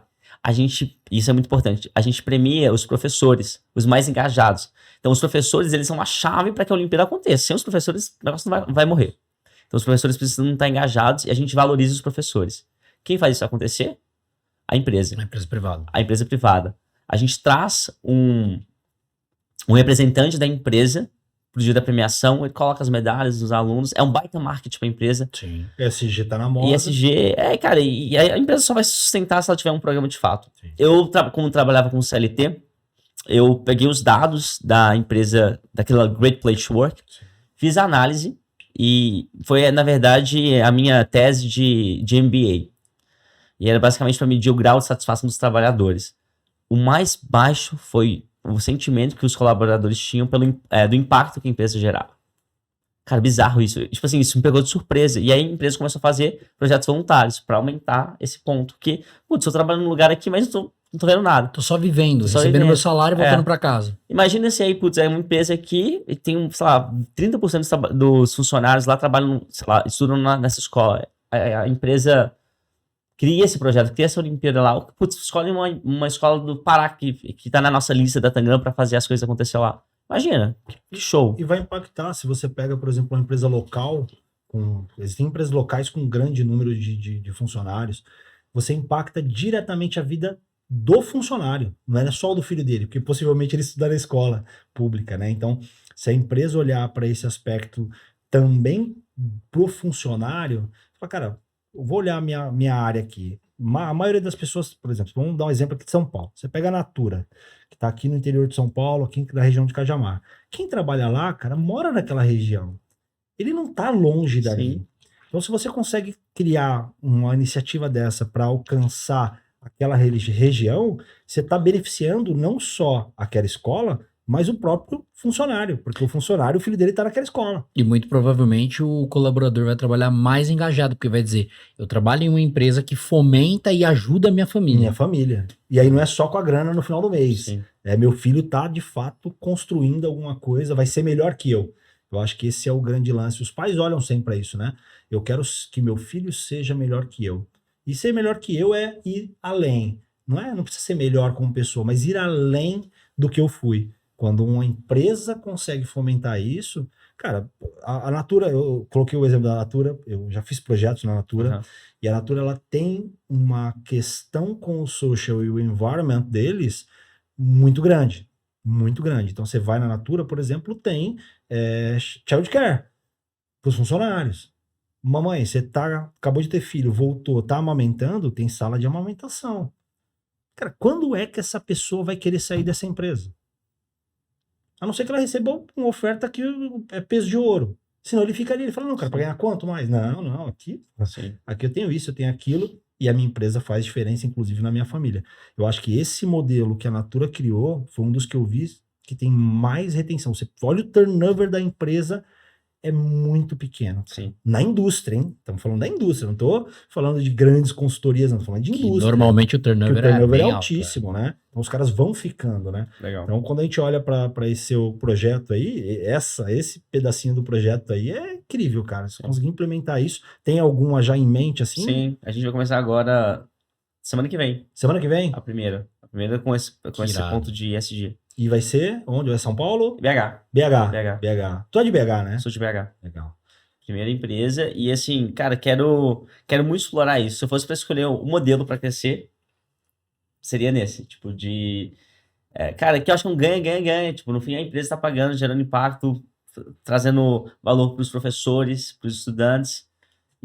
Isso é muito importante. A gente premia os professores, os mais engajados. Então, os professores, eles são a chave para que a Olimpíada aconteça. Sem os professores, o negócio não vai morrer. Então, os professores precisam estar engajados e a gente valoriza os professores. Quem faz isso acontecer? A empresa. A empresa privada. A empresa privada. A gente traz um representante da empresa pro dia da premiação, ele coloca as medalhas dos alunos, é um baita marketing pra empresa. Sim. ESG tá na moda. E ESG, cara, e a empresa só vai se sustentar se ela tiver um programa de fato. Sim. Eu, como trabalhava com CLT, eu peguei os dados da empresa, daquela Great Place to Work, fiz a análise e foi, na verdade, a minha tese de MBA. E era basicamente para medir o grau de satisfação dos trabalhadores. O mais baixo foi o sentimento que os colaboradores tinham do impacto que a empresa gerava. Cara, bizarro isso. Tipo assim, isso me pegou de surpresa. E aí a empresa começou a fazer projetos voluntários para aumentar esse ponto. Porque, putz, eu trabalho num lugar aqui, mas não tô vendo nada. Tô só vivendo, Só recebendo vivendo. meu salário e voltando pra casa. Imagina se aí, putz, é uma empresa aqui e tem, sei lá, 30% dos funcionários lá trabalham, sei lá, estudam nessa escola. A empresa cria esse projeto, cria essa Olimpíada lá. Putz, escolhe uma escola do Pará que tá na nossa lista da Tangram para fazer as coisas acontecer lá. Imagina, que show. E vai impactar, se você pega, por exemplo, uma empresa local, existem empresas locais com um grande número de funcionários, você impacta diretamente a vida do funcionário, não é só o do filho dele, porque possivelmente ele estuda na escola pública, né? Então, se a empresa olhar para esse aspecto também pro funcionário, fala, cara, eu vou olhar a minha área aqui. A maioria das pessoas, por exemplo, vamos dar um exemplo aqui de São Paulo. Você pega a Natura, que está aqui no interior de São Paulo, aqui na região de Cajamar. Quem trabalha lá, cara, mora naquela região. Ele não está longe dali. Sim. Então, se você consegue criar uma iniciativa dessa para alcançar aquela região, você está beneficiando não só aquela escola, mas o próprio funcionário, porque o funcionário, o filho dele está naquela escola. E muito provavelmente o colaborador vai trabalhar mais engajado, porque vai dizer, eu trabalho em uma empresa que fomenta e ajuda a minha família. Minha família. E aí não é só com a grana no final do mês. Sim. Meu filho tá, de fato, construindo alguma coisa, vai ser melhor que eu. Eu acho que esse é o grande lance. Os pais olham sempre para isso, né? Eu quero que meu filho seja melhor que eu. E ser melhor que eu é ir além. Não precisa ser melhor como pessoa, mas ir além do que eu fui. Quando uma empresa consegue fomentar isso, cara, a Natura, eu coloquei o exemplo da Natura, eu já fiz projetos na Natura, e a Natura ela tem uma questão com o social e o environment deles muito grande, muito grande. Então você vai na Natura, por exemplo, tem child care para os funcionários. Mamãe, você acabou de ter filho, voltou, tá amamentando, tem sala de amamentação. Cara, quando é que essa pessoa vai querer sair dessa empresa? A não ser que ela receba uma oferta que é peso de ouro. Senão ele fica ali, ele fala, não, cara, pra ganhar quanto mais? Não, aqui eu tenho isso, eu tenho aquilo, e a minha empresa faz diferença, inclusive, na minha família. Eu acho que esse modelo que a Natura criou foi um dos que eu vi que tem mais retenção. Você olha o turnover da empresa, é muito pequeno. Sim. Na indústria, hein? Estamos falando da indústria, não estou falando de grandes consultorias, não, estou falando de Que indústria. normalmente o turnover, Porque o turnover é bem altíssimo, né? Então os caras vão ficando, né? Legal. Então quando a gente olha para esse seu projeto aí, esse pedacinho do projeto aí é incrível, cara. Se conseguir implementar isso, tem alguma já em mente assim? Sim, a gente vai começar agora, semana que vem, Semana que vem? a primeira com esse irado. ponto de ESG. E vai ser onde? Vai ser São Paulo? BH, BH. Tu é de BH, né? sou de BH. Legal. Primeira empresa, e assim, cara, quero muito explorar isso. Se eu fosse para escolher um modelo para crescer, seria nesse, tipo de... cara, que eu acho que é um ganha-ganha-ganha. Tipo, no fim a empresa está pagando, gerando impacto, trazendo valor para os professores, para os estudantes.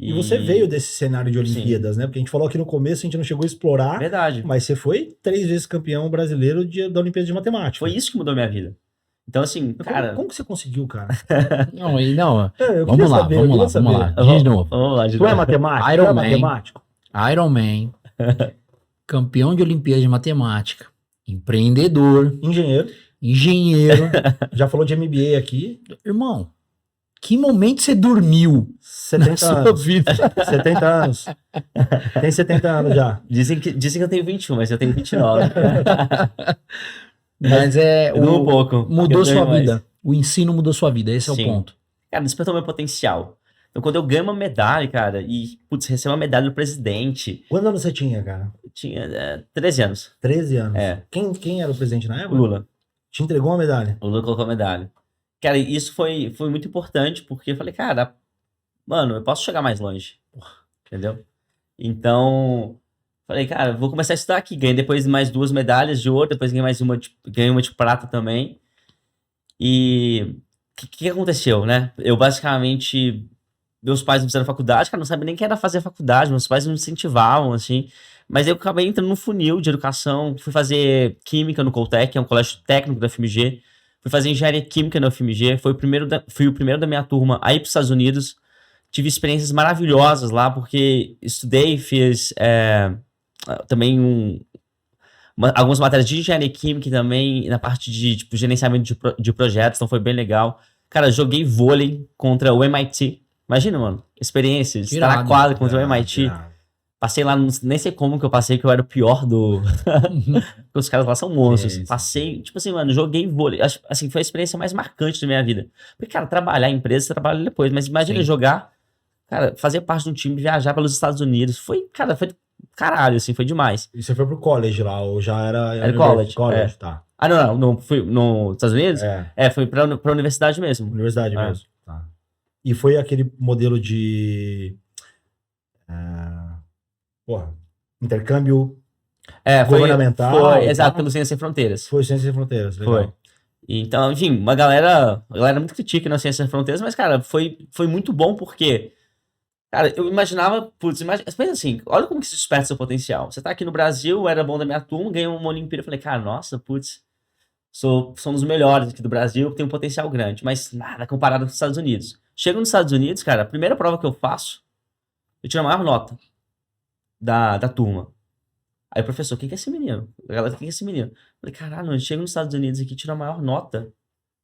E você veio desse cenário de Olimpíadas, né? Porque a gente falou aqui no começo, a gente não chegou a explorar, Verdade. mas você foi 3 vezes campeão brasileiro da Olimpíada de Matemática. Foi isso que mudou minha vida. Então, assim, cara... Como que você conseguiu, cara? Não, Eu vamos queria lá, saber, vamos eu lá, queria vamos saber. lá. Diz de novo. Vamos lá, de Tu é novo. matemático? Iron Tu é Man. matemático? Iron Man, campeão de Olimpíada de Matemática, empreendedor, engenheiro. Já falou de MBA aqui. Irmão, que momento você dormiu 70 na sua anos. vida? 70 anos. Tem 70 anos já. Dizem que eu tenho 21, mas eu tenho 29. Mas Mudou um pouco. Mudou Eu sua ganho mais. vida. O ensino mudou sua vida, esse é Sim. o ponto. Cara, despertou meu potencial. Então, quando eu ganho uma medalha, cara, e, putz, recebo uma medalha do presidente, Quantos anos você tinha, cara? eu tinha 13 anos. 13 anos. É. Quem era o presidente na O época? Lula. Te entregou uma medalha. O Lula colocou a medalha. Cara, isso foi muito importante, porque eu falei, cara, mano, eu posso chegar mais longe. Entendeu? Então, falei, cara, vou começar a estudar aqui. Ganhei depois mais 2 medalhas de ouro, depois ganhei mais ganhei uma de prata também. E que aconteceu, né? Eu basicamente, meus pais não fizeram faculdade, cara, não sabia nem que era fazer faculdade, meus pais me incentivavam, assim, mas eu acabei entrando no funil de educação, fui fazer química no Coltec, que é um colégio técnico da FMG, fui fazer engenharia química na FMG, fui o primeiro da minha turma a ir para os Estados Unidos, tive experiências maravilhosas lá, porque estudei, fiz também algumas matérias de engenharia química e também na parte de tipo, gerenciamento de projetos, então foi bem legal. Cara, joguei vôlei contra o MIT. Imagina, mano, experiência de estar na Irado. quadra contra o MIT. Irado. Passei lá, nem sei como que eu passei, que eu era o pior do. Porque os caras lá são monstros. Sim, sim. Passei, tipo assim, mano, joguei vôlei. Assim, foi a experiência mais marcante da minha vida. Porque, cara, trabalhar em empresa, você trabalha depois, mas imagina Sim. jogar, cara, fazer parte de um time, viajar pelos Estados Unidos. Foi, cara, foi caralho, assim, foi demais. E você foi pro college lá, ou já era... Era college, tá. Ah, não fui nos Estados Unidos? É, Foi pra universidade mesmo. universidade É. mesmo. Tá. E foi aquele modelo de... porra, intercâmbio Foi, governamental. foi, e exato, tal. pelo Ciência Sem Fronteiras. Foi Ciências Sem Fronteiras, legal. Foi. Então, enfim, a galera muito critica na Ciência Sem Fronteiras, mas, cara, foi muito bom porque, cara, eu imaginava, putz, pensa assim, olha como que se desperta seu potencial. Você tá aqui no Brasil, era bom da minha turma, ganhei uma Olimpíada, eu falei, cara, nossa, putz, sou um dos melhores aqui do Brasil, tenho um potencial grande, mas nada comparado com os Estados Unidos. Chego nos Estados Unidos, cara, a primeira prova que eu faço, eu tiro a maior nota da turma. Aí o professor, quem que é esse menino? A galera, quem que é esse menino? Eu falei, caralho, eu chego nos Estados Unidos aqui e tiro a maior nota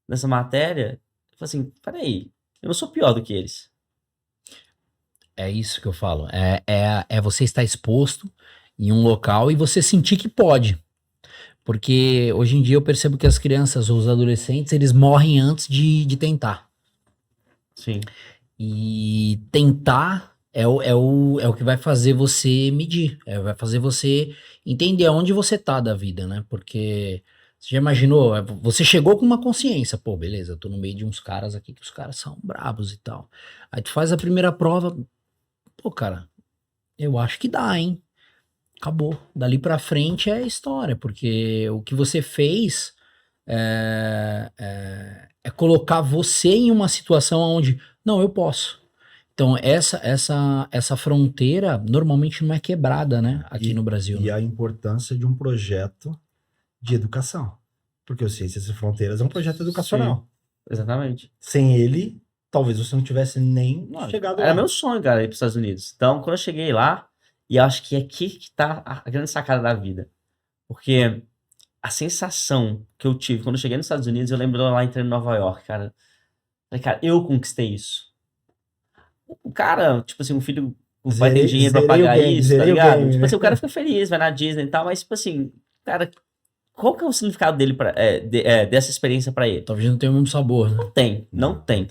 nessa matéria. Eu falei assim, peraí, eu não sou pior do que eles. É isso que eu falo. É você estar exposto em um local e você sentir que pode. Porque hoje em dia eu percebo que as crianças ou os adolescentes, eles morrem antes de tentar. Sim. E tentar é o que vai fazer você medir. Vai fazer você entender aonde você tá da vida, né? Porque você já imaginou, você chegou com uma consciência, pô, beleza, eu tô no meio de uns caras aqui que os caras são brabos e tal. Aí tu faz a primeira prova, pô, cara, eu acho que dá, hein? Acabou. Dali pra frente é história, porque o que você fez é colocar você em uma situação onde, não, eu posso. Então, essa fronteira normalmente não é quebrada, né? Aqui no Brasil. E né? a importância de um projeto de educação. Porque o Ciências Sem Fronteiras é um projeto educacional. Exatamente. Sem ele, talvez você não tivesse nem Mano, chegado era lá. meu sonho, cara, ir para os Estados Unidos. Então, quando eu cheguei lá, e eu acho que é aqui que tá a grande sacada da vida. Porque a sensação que eu tive quando eu cheguei nos Estados Unidos, eu lembro lá entrando em Nova York, cara. Falei, cara, eu conquistei isso. O cara, tipo assim, um filho, o pai tem dinheiro pra Zerei o pagar game, isso, tá zerei o ligado? game, Tipo né? assim, o cara fica feliz, vai na Disney e tal, mas, tipo assim, cara, qual que é o significado dele dessa experiência pra ele? Talvez não tenha o mesmo sabor, né? Não tem.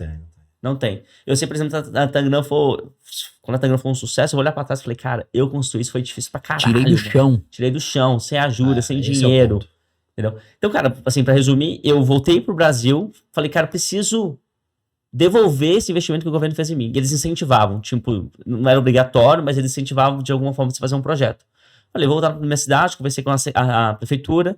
Não tem. Eu sei, por exemplo, quando a Tangram foi um sucesso, eu vou olhar pra trás e falei, cara, eu construí isso, foi difícil pra caralho. Tirei do mano. chão. Tirei do chão, sem ajuda, sem esse é o dinheiro. ponto. Entendeu? Então, cara, assim, pra resumir, eu voltei pro Brasil, falei, cara, preciso devolver esse investimento que o governo fez em mim. E eles incentivavam, tipo, não era obrigatório, mas eles incentivavam de alguma forma você fazer um projeto. Falei, vou voltar pra minha cidade, conversei com a prefeitura.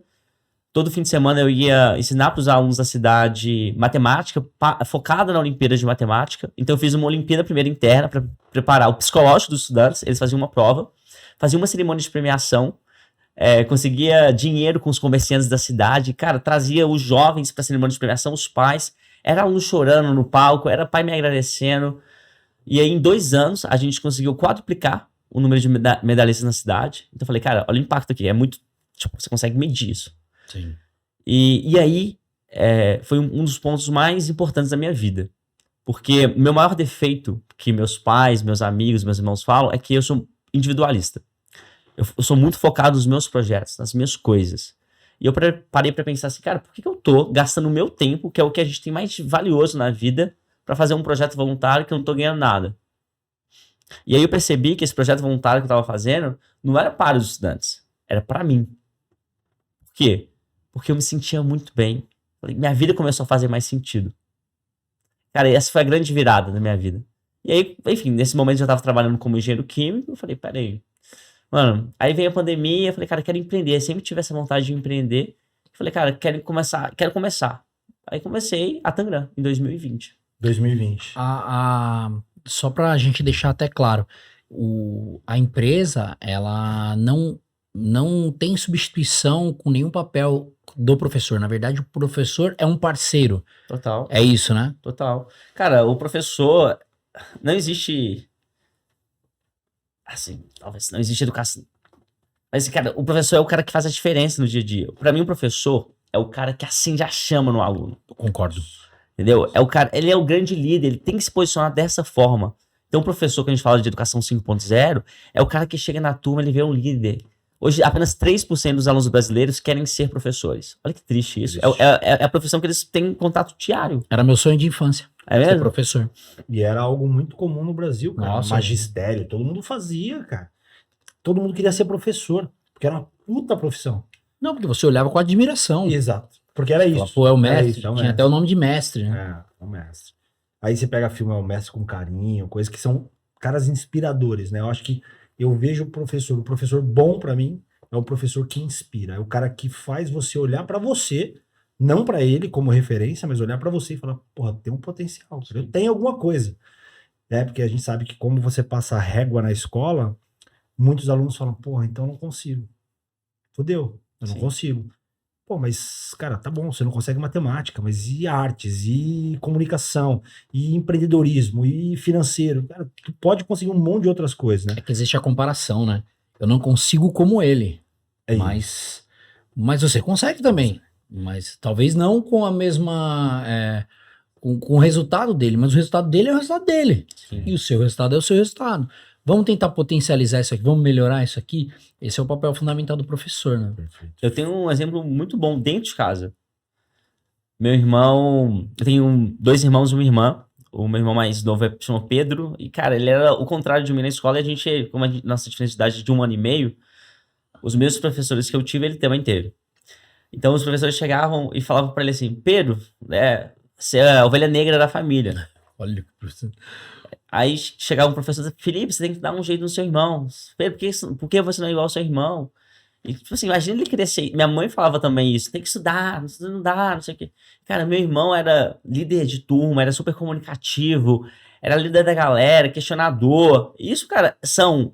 Todo fim de semana eu ia ensinar para os alunos da cidade matemática, focada na Olimpíada de Matemática. Então eu fiz uma Olimpíada primeiro interna para preparar o psicológico dos estudantes. Eles faziam uma prova, faziam uma cerimônia de premiação, conseguia dinheiro com os comerciantes da cidade, cara, trazia os jovens para a cerimônia de premiação, os pais. Era aluno chorando no palco, era pai me agradecendo. E aí em 2 anos a gente conseguiu quadruplicar o número de medalhistas na cidade. Então eu falei, cara, olha o impacto aqui, é muito, tipo, você consegue medir isso. Sim. E aí, foi um dos pontos mais importantes da minha vida. Porque meu maior defeito, que meus pais, meus amigos, meus irmãos falam, é que eu sou individualista. Eu sou muito focado nos meus projetos, nas minhas coisas. E eu parei pra pensar assim, cara, por que eu tô gastando o meu tempo, que é o que a gente tem mais valioso na vida, pra fazer um projeto voluntário que eu não tô ganhando nada? E aí eu percebi que esse projeto voluntário que eu tava fazendo não era para os estudantes, era pra mim. Por quê? Porque eu me sentia muito bem. Minha vida começou a fazer mais sentido. Cara, essa foi a grande virada da minha vida. E aí, enfim, nesse momento eu já tava trabalhando como engenheiro químico. Eu falei, peraí. Mano, aí veio a pandemia. Eu falei, cara, quero empreender. Eu sempre tive essa vontade de empreender. Eu falei, cara, quero começar. Aí comecei a Tangram, em 2020. 2020. Só pra gente deixar até claro, a empresa, ela não tem substituição com nenhum papel do professor. Na verdade, o professor é um parceiro. Total, É isso, né? total. Cara, o professor, não existe, assim, talvez não existe educação. Mas, cara, o professor é o cara que faz a diferença no dia a dia. Pra mim, o professor é o cara que acende a chama no aluno. Concordo. Entendeu? É o cara, ele é o grande líder, ele tem que se posicionar dessa forma. Então, o professor que a gente fala de educação 5.0 é o cara que chega na turma, ele vê um líder. Hoje, apenas 3% dos alunos brasileiros querem ser professores. Olha que triste isso. É a profissão que eles têm contato diário. Era meu sonho de infância. É Ser mesmo? professor. E era algo muito comum no Brasil, cara. Nossa. Magistério, todo mundo fazia, cara. Todo mundo queria ser professor, porque era uma puta profissão. Não, porque você olhava com admiração. Exato. Porque era Falava, isso. pô, é o Era mestre. isso, é o Tinha mestre. até o nome de mestre, né? É o mestre. Aí você pega filme, é o mestre com carinho, coisas que são caras inspiradores, né? Eu acho que eu vejo o professor bom pra mim é o professor que inspira, é o cara que faz você olhar pra você, não pra ele como referência, mas olhar pra você e falar, porra, tem um potencial, eu tenho alguma coisa. É, porque a gente sabe que como você passa a régua na escola, muitos alunos falam, porra, então eu não consigo. Fudeu, eu não Sim. consigo. Pô, mas, cara, tá bom, você não consegue matemática, mas e artes, e comunicação, e empreendedorismo, e financeiro? Cara, tu pode conseguir um monte de outras coisas, né? É que existe a comparação, né? Eu não consigo como ele. É isso. Mas você consegue também. Mas talvez não com a mesma. Com o resultado dele. Mas o resultado dele é o resultado dele. Sim. E o seu resultado é o seu resultado. Vamos tentar potencializar isso aqui, vamos melhorar isso aqui. Esse é o papel fundamental do professor, né? Perfeito. Eu tenho um exemplo muito bom dentro de casa. Meu irmão, eu tenho 2 irmãos e uma irmã. O meu irmão mais novo chama Pedro. E, cara, ele era o contrário de mim na escola. E a gente, nossa diferença de idade é de 1 ano e meio, os mesmos professores que eu tive, ele também teve. Então, os professores chegavam e falavam pra ele assim: Pedro, você é a ovelha negra da família. Olha que professor. Aí chegava um professor e dizia: Felipe, você tem que dar um jeito no seu irmão. Pedro, por que você não é igual ao seu irmão? E, tipo assim, imagina ele crescer. Minha mãe falava também isso: tem que estudar, não dá, não sei o quê. Cara, meu irmão era líder de turma, era super comunicativo, era líder da galera, questionador. Isso, cara, são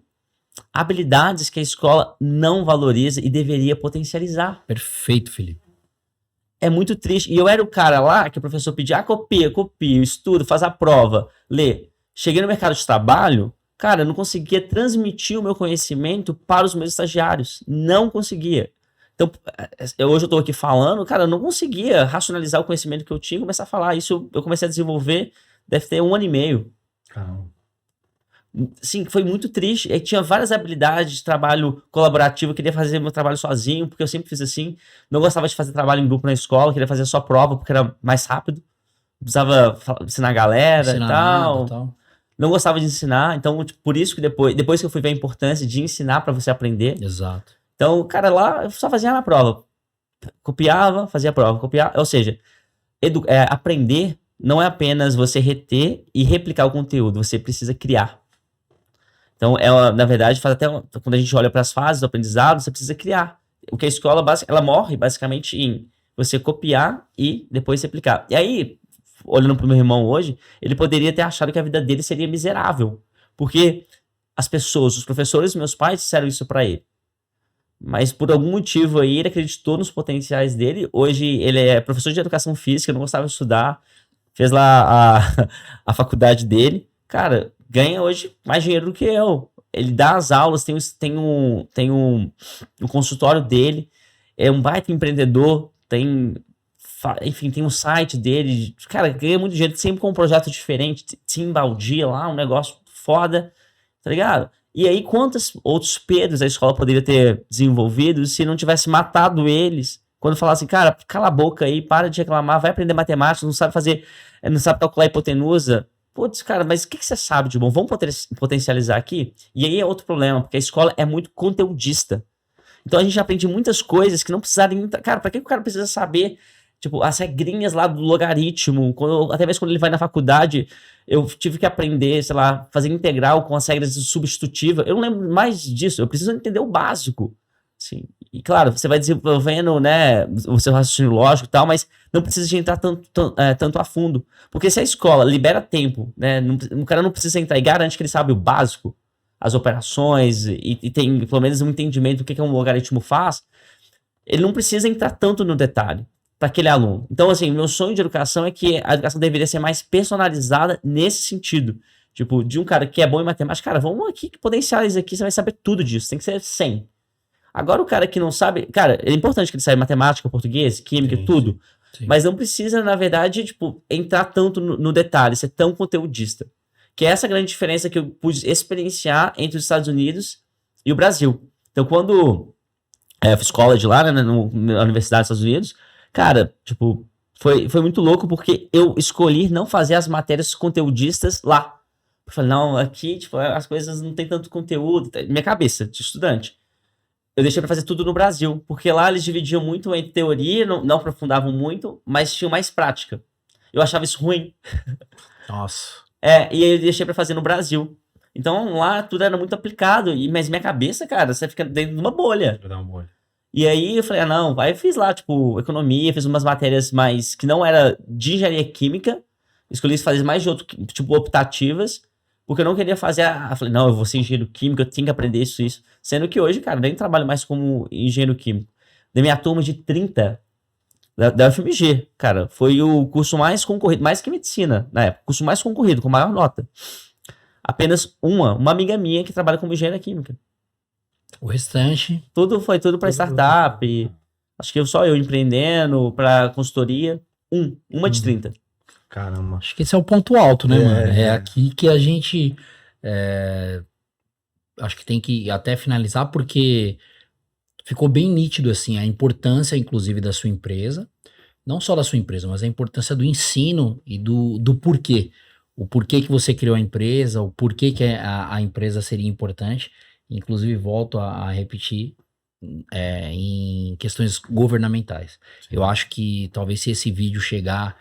habilidades que a escola não valoriza e deveria potencializar. Perfeito, Felipe. É muito triste. E eu era o cara lá que o professor pedia: copia, estudo, faz a prova, lê. Cheguei no mercado de trabalho, cara, eu não conseguia transmitir o meu conhecimento para os meus estagiários. Não conseguia. Então, hoje eu tô aqui falando, cara, eu não conseguia racionalizar o conhecimento que eu tinha e começar a falar. Isso eu comecei a desenvolver, deve ter 1 ano e meio. Caramba. Sim, foi muito triste. Aí tinha várias habilidades de trabalho colaborativo, eu queria fazer meu trabalho sozinho, porque eu sempre fiz assim. Não gostava de fazer trabalho em grupo na escola, queria fazer só prova, porque era mais rápido. Precisava ensinar a galera Ensinar e tal. nada, tal. Não gostava de ensinar, então tipo, por isso que depois que eu fui ver a importância de ensinar pra você aprender. Exato. Então, cara, lá eu só fazia a prova. Copiava, fazia a prova, copiava. Ou seja, aprender não é apenas você reter e replicar o conteúdo, você precisa criar. Então, na verdade, faz até quando a gente olha para as fases do aprendizado, você precisa criar. O que a escola, ela morre basicamente em você copiar e depois replicar. E aí, olhando pro meu irmão hoje, ele poderia ter achado que a vida dele seria miserável. Porque as pessoas, os professores, meus pais disseram isso pra ele. Mas por algum motivo aí, ele acreditou nos potenciais dele. Hoje ele é professor de educação física, não gostava de estudar. Fez lá a faculdade dele. Cara, ganha hoje mais dinheiro do que eu. Ele dá as aulas, tem um consultório dele. É um baita empreendedor, enfim, tem um site dele. Cara, ganha muito dinheiro, sempre com um projeto diferente. Se embaldia lá, um negócio foda, tá ligado? E aí, quantos outros Pedros a escola poderia ter desenvolvido se não tivesse matado eles? Quando falasse, cara, cala a boca aí, para de reclamar, vai aprender matemática, não sabe fazer, não sabe calcular hipotenusa. Putz, cara, mas o que você sabe de bom? Vamos potencializar aqui? E aí é outro problema, porque a escola é muito conteudista. Então a gente aprende muitas coisas que não precisariam. Cara, pra que o cara precisa saber? Tipo, as regrinhas lá do logaritmo, até mesmo quando ele vai na faculdade, eu tive que aprender, sei lá, fazer integral com as regras de substitutiva. Eu não lembro mais disso, eu preciso entender o básico, Sim. E claro, você vai desenvolvendo, né, o seu raciocínio lógico e tal, mas não precisa de entrar tanto a fundo. Porque se a escola libera tempo, né, o cara não precisa entrar e garante que ele sabe o básico, as operações, e tem pelo menos um entendimento do que um logaritmo faz, ele não precisa entrar tanto no detalhe para aquele aluno. Então, assim, meu sonho de educação é que a educação deveria ser mais personalizada nesse sentido. Tipo, de um cara que é bom em matemática, cara, vamos aqui que potencializa aqui, você vai saber tudo disso, tem que ser 100. Agora o cara que não sabe, cara, é importante que ele saiba matemática, português, química, Sim, tudo, sim. mas não precisa, na verdade, tipo, entrar tanto no detalhe, ser tão conteudista. Que é essa grande diferença que eu pude experienciar entre os Estados Unidos e o Brasil. Então, quando eu fiz college lá, né, na Universidade dos Estados Unidos, cara, tipo, foi muito louco porque eu escolhi não fazer as matérias conteudistas lá. Eu falei, não, aqui, tipo, as coisas não tem tanto conteúdo, minha cabeça de estudante. Eu deixei pra fazer tudo no Brasil, porque lá eles dividiam muito entre teoria, não aprofundavam muito, mas tinham mais prática. Eu achava isso ruim. Nossa. E aí eu deixei pra fazer no Brasil. Então lá tudo era muito aplicado, mas minha cabeça, cara, você fica dentro de uma bolha. Vou dar uma olhada. E aí eu falei, não, aí eu fiz lá, tipo, economia, fiz umas matérias mais, que não era de engenharia química, escolhi fazer mais de outro, tipo, optativas, porque eu não queria fazer, eu falei, não, eu vou ser engenheiro químico, eu tenho que aprender isso. Sendo que hoje, cara, eu nem trabalho mais como engenheiro químico. Da minha turma de 30, da UFMG, cara, foi o curso mais concorrido, mais que medicina, na época, curso mais concorrido, com maior nota. Apenas uma amiga minha que trabalha como engenheira química. O restante. Foi tudo para startup. Acho que só eu empreendendo, para consultoria. Uma de 30. Caramba. Acho que esse é o ponto alto, né, É. mano? É aqui que a gente. Acho que tem que até finalizar, porque ficou bem nítido, assim, a importância, inclusive, da sua empresa. Não só da sua empresa, mas a importância do ensino e do porquê. O porquê que você criou a empresa, o porquê que a empresa seria importante. Inclusive, volto a repetir, em questões governamentais. Sim. Eu acho que talvez se esse vídeo chegar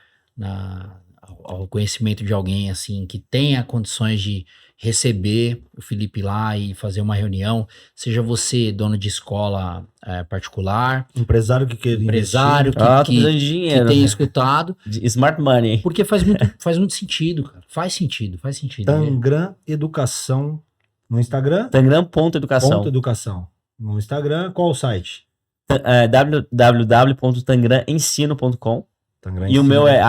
ao conhecimento de alguém assim que tenha condições de receber o Felipe lá e fazer uma reunião, seja você dono de escola particular, Empresário que quer empresário investir. Tô que precisando de dinheiro. tenha escutado, Smart money. porque faz muito sentido, cara. Faz sentido. Tangram Educação no Instagram. Tangram.educação. Ponto Educação. No Instagram, qual o site? www.tangramensino.com. Tangram E o Ensino. meu é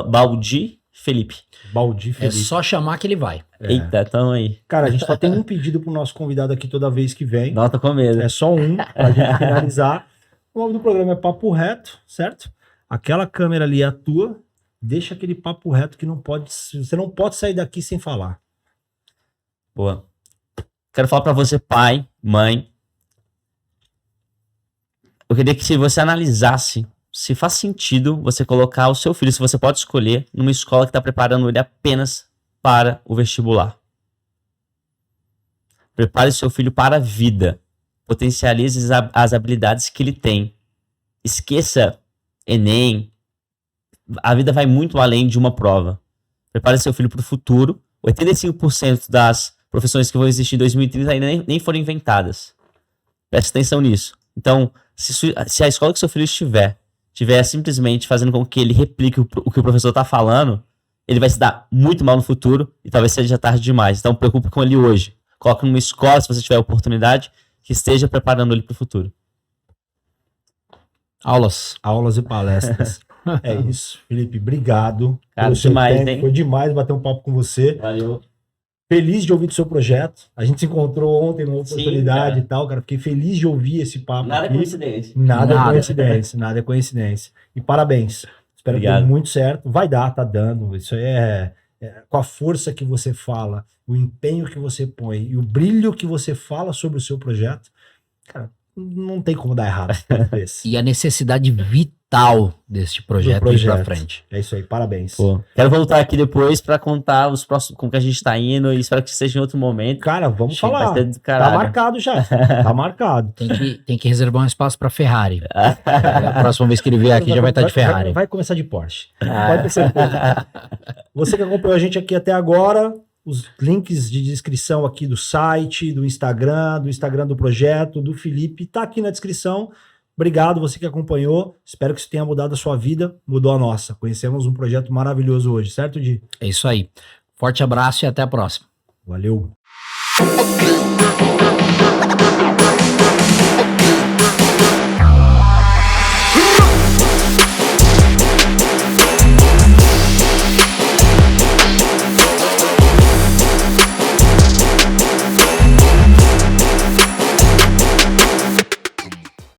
@baldifelipe. Baldi É Felipe. só chamar que ele vai. Eita, tamo aí. Cara, a gente só tem um pedido pro nosso convidado aqui toda vez que vem. Não, tô com medo. É só um, pra gente finalizar. O nome do programa é Papo Reto, certo? Aquela câmera ali é a tua. Deixa aquele papo reto que você não pode sair daqui sem falar. Boa. Quero falar pra você, pai, mãe. Eu queria que se você analisasse se faz sentido você colocar o seu filho, se você pode escolher, numa escola que está preparando ele apenas para o vestibular. Prepare seu filho para a vida. Potencialize as habilidades que ele tem. Esqueça Enem. A vida vai muito além de uma prova. Prepare seu filho para o futuro. 85% das profissões que vão existir em 2030 ainda nem foram inventadas. Preste atenção nisso. Então, se a escola que seu filho estiver simplesmente fazendo com que ele replique o que o professor está falando, ele vai se dar muito mal no futuro e talvez seja tarde demais. Então, preocupe com ele hoje. Coloque numa escola, se você tiver oportunidade, que esteja preparando ele para o futuro. Aulas. Aulas e palestras. É isso. Felipe, obrigado. Cara, pelo seu demais, tempo. hein? Foi demais bater um papo com você. Valeu. Feliz de ouvir do seu projeto. A gente se encontrou ontem numa Sim, oportunidade cara. e tal, cara. Fiquei feliz de ouvir esse papo Nada é aqui. coincidência. Nada é Nada. coincidência, nada é coincidência. E parabéns. Espero que dê Obrigado. muito certo. Vai dar, tá dando. Isso aí é com a força que você fala, o empenho que você põe e o brilho que você fala sobre o seu projeto. Cara, não tem como dar errado. Desse. E a necessidade vital deste projeto ir pra frente. É isso aí, parabéns. Pô, quero voltar aqui depois pra contar os próximos, como que a gente tá indo, e espero que seja em outro momento. Cara, vamos Ixi, falar. vai ser do Tá caralho. marcado já. Tá marcado. Tem que reservar um espaço pra Ferrari. A próxima vez que ele vier aqui já vai estar de Ferrari. Vai começar de Porsche. Pode ter certeza. Você que acompanhou a gente aqui até agora, os links de descrição aqui do site, do Instagram do projeto, do Felipe, tá aqui na descrição. Obrigado, você que acompanhou. Espero que isso tenha mudado a sua vida, mudou a nossa. Conhecemos um projeto maravilhoso hoje, certo, Di? É isso aí. Forte abraço e até a próxima. Valeu.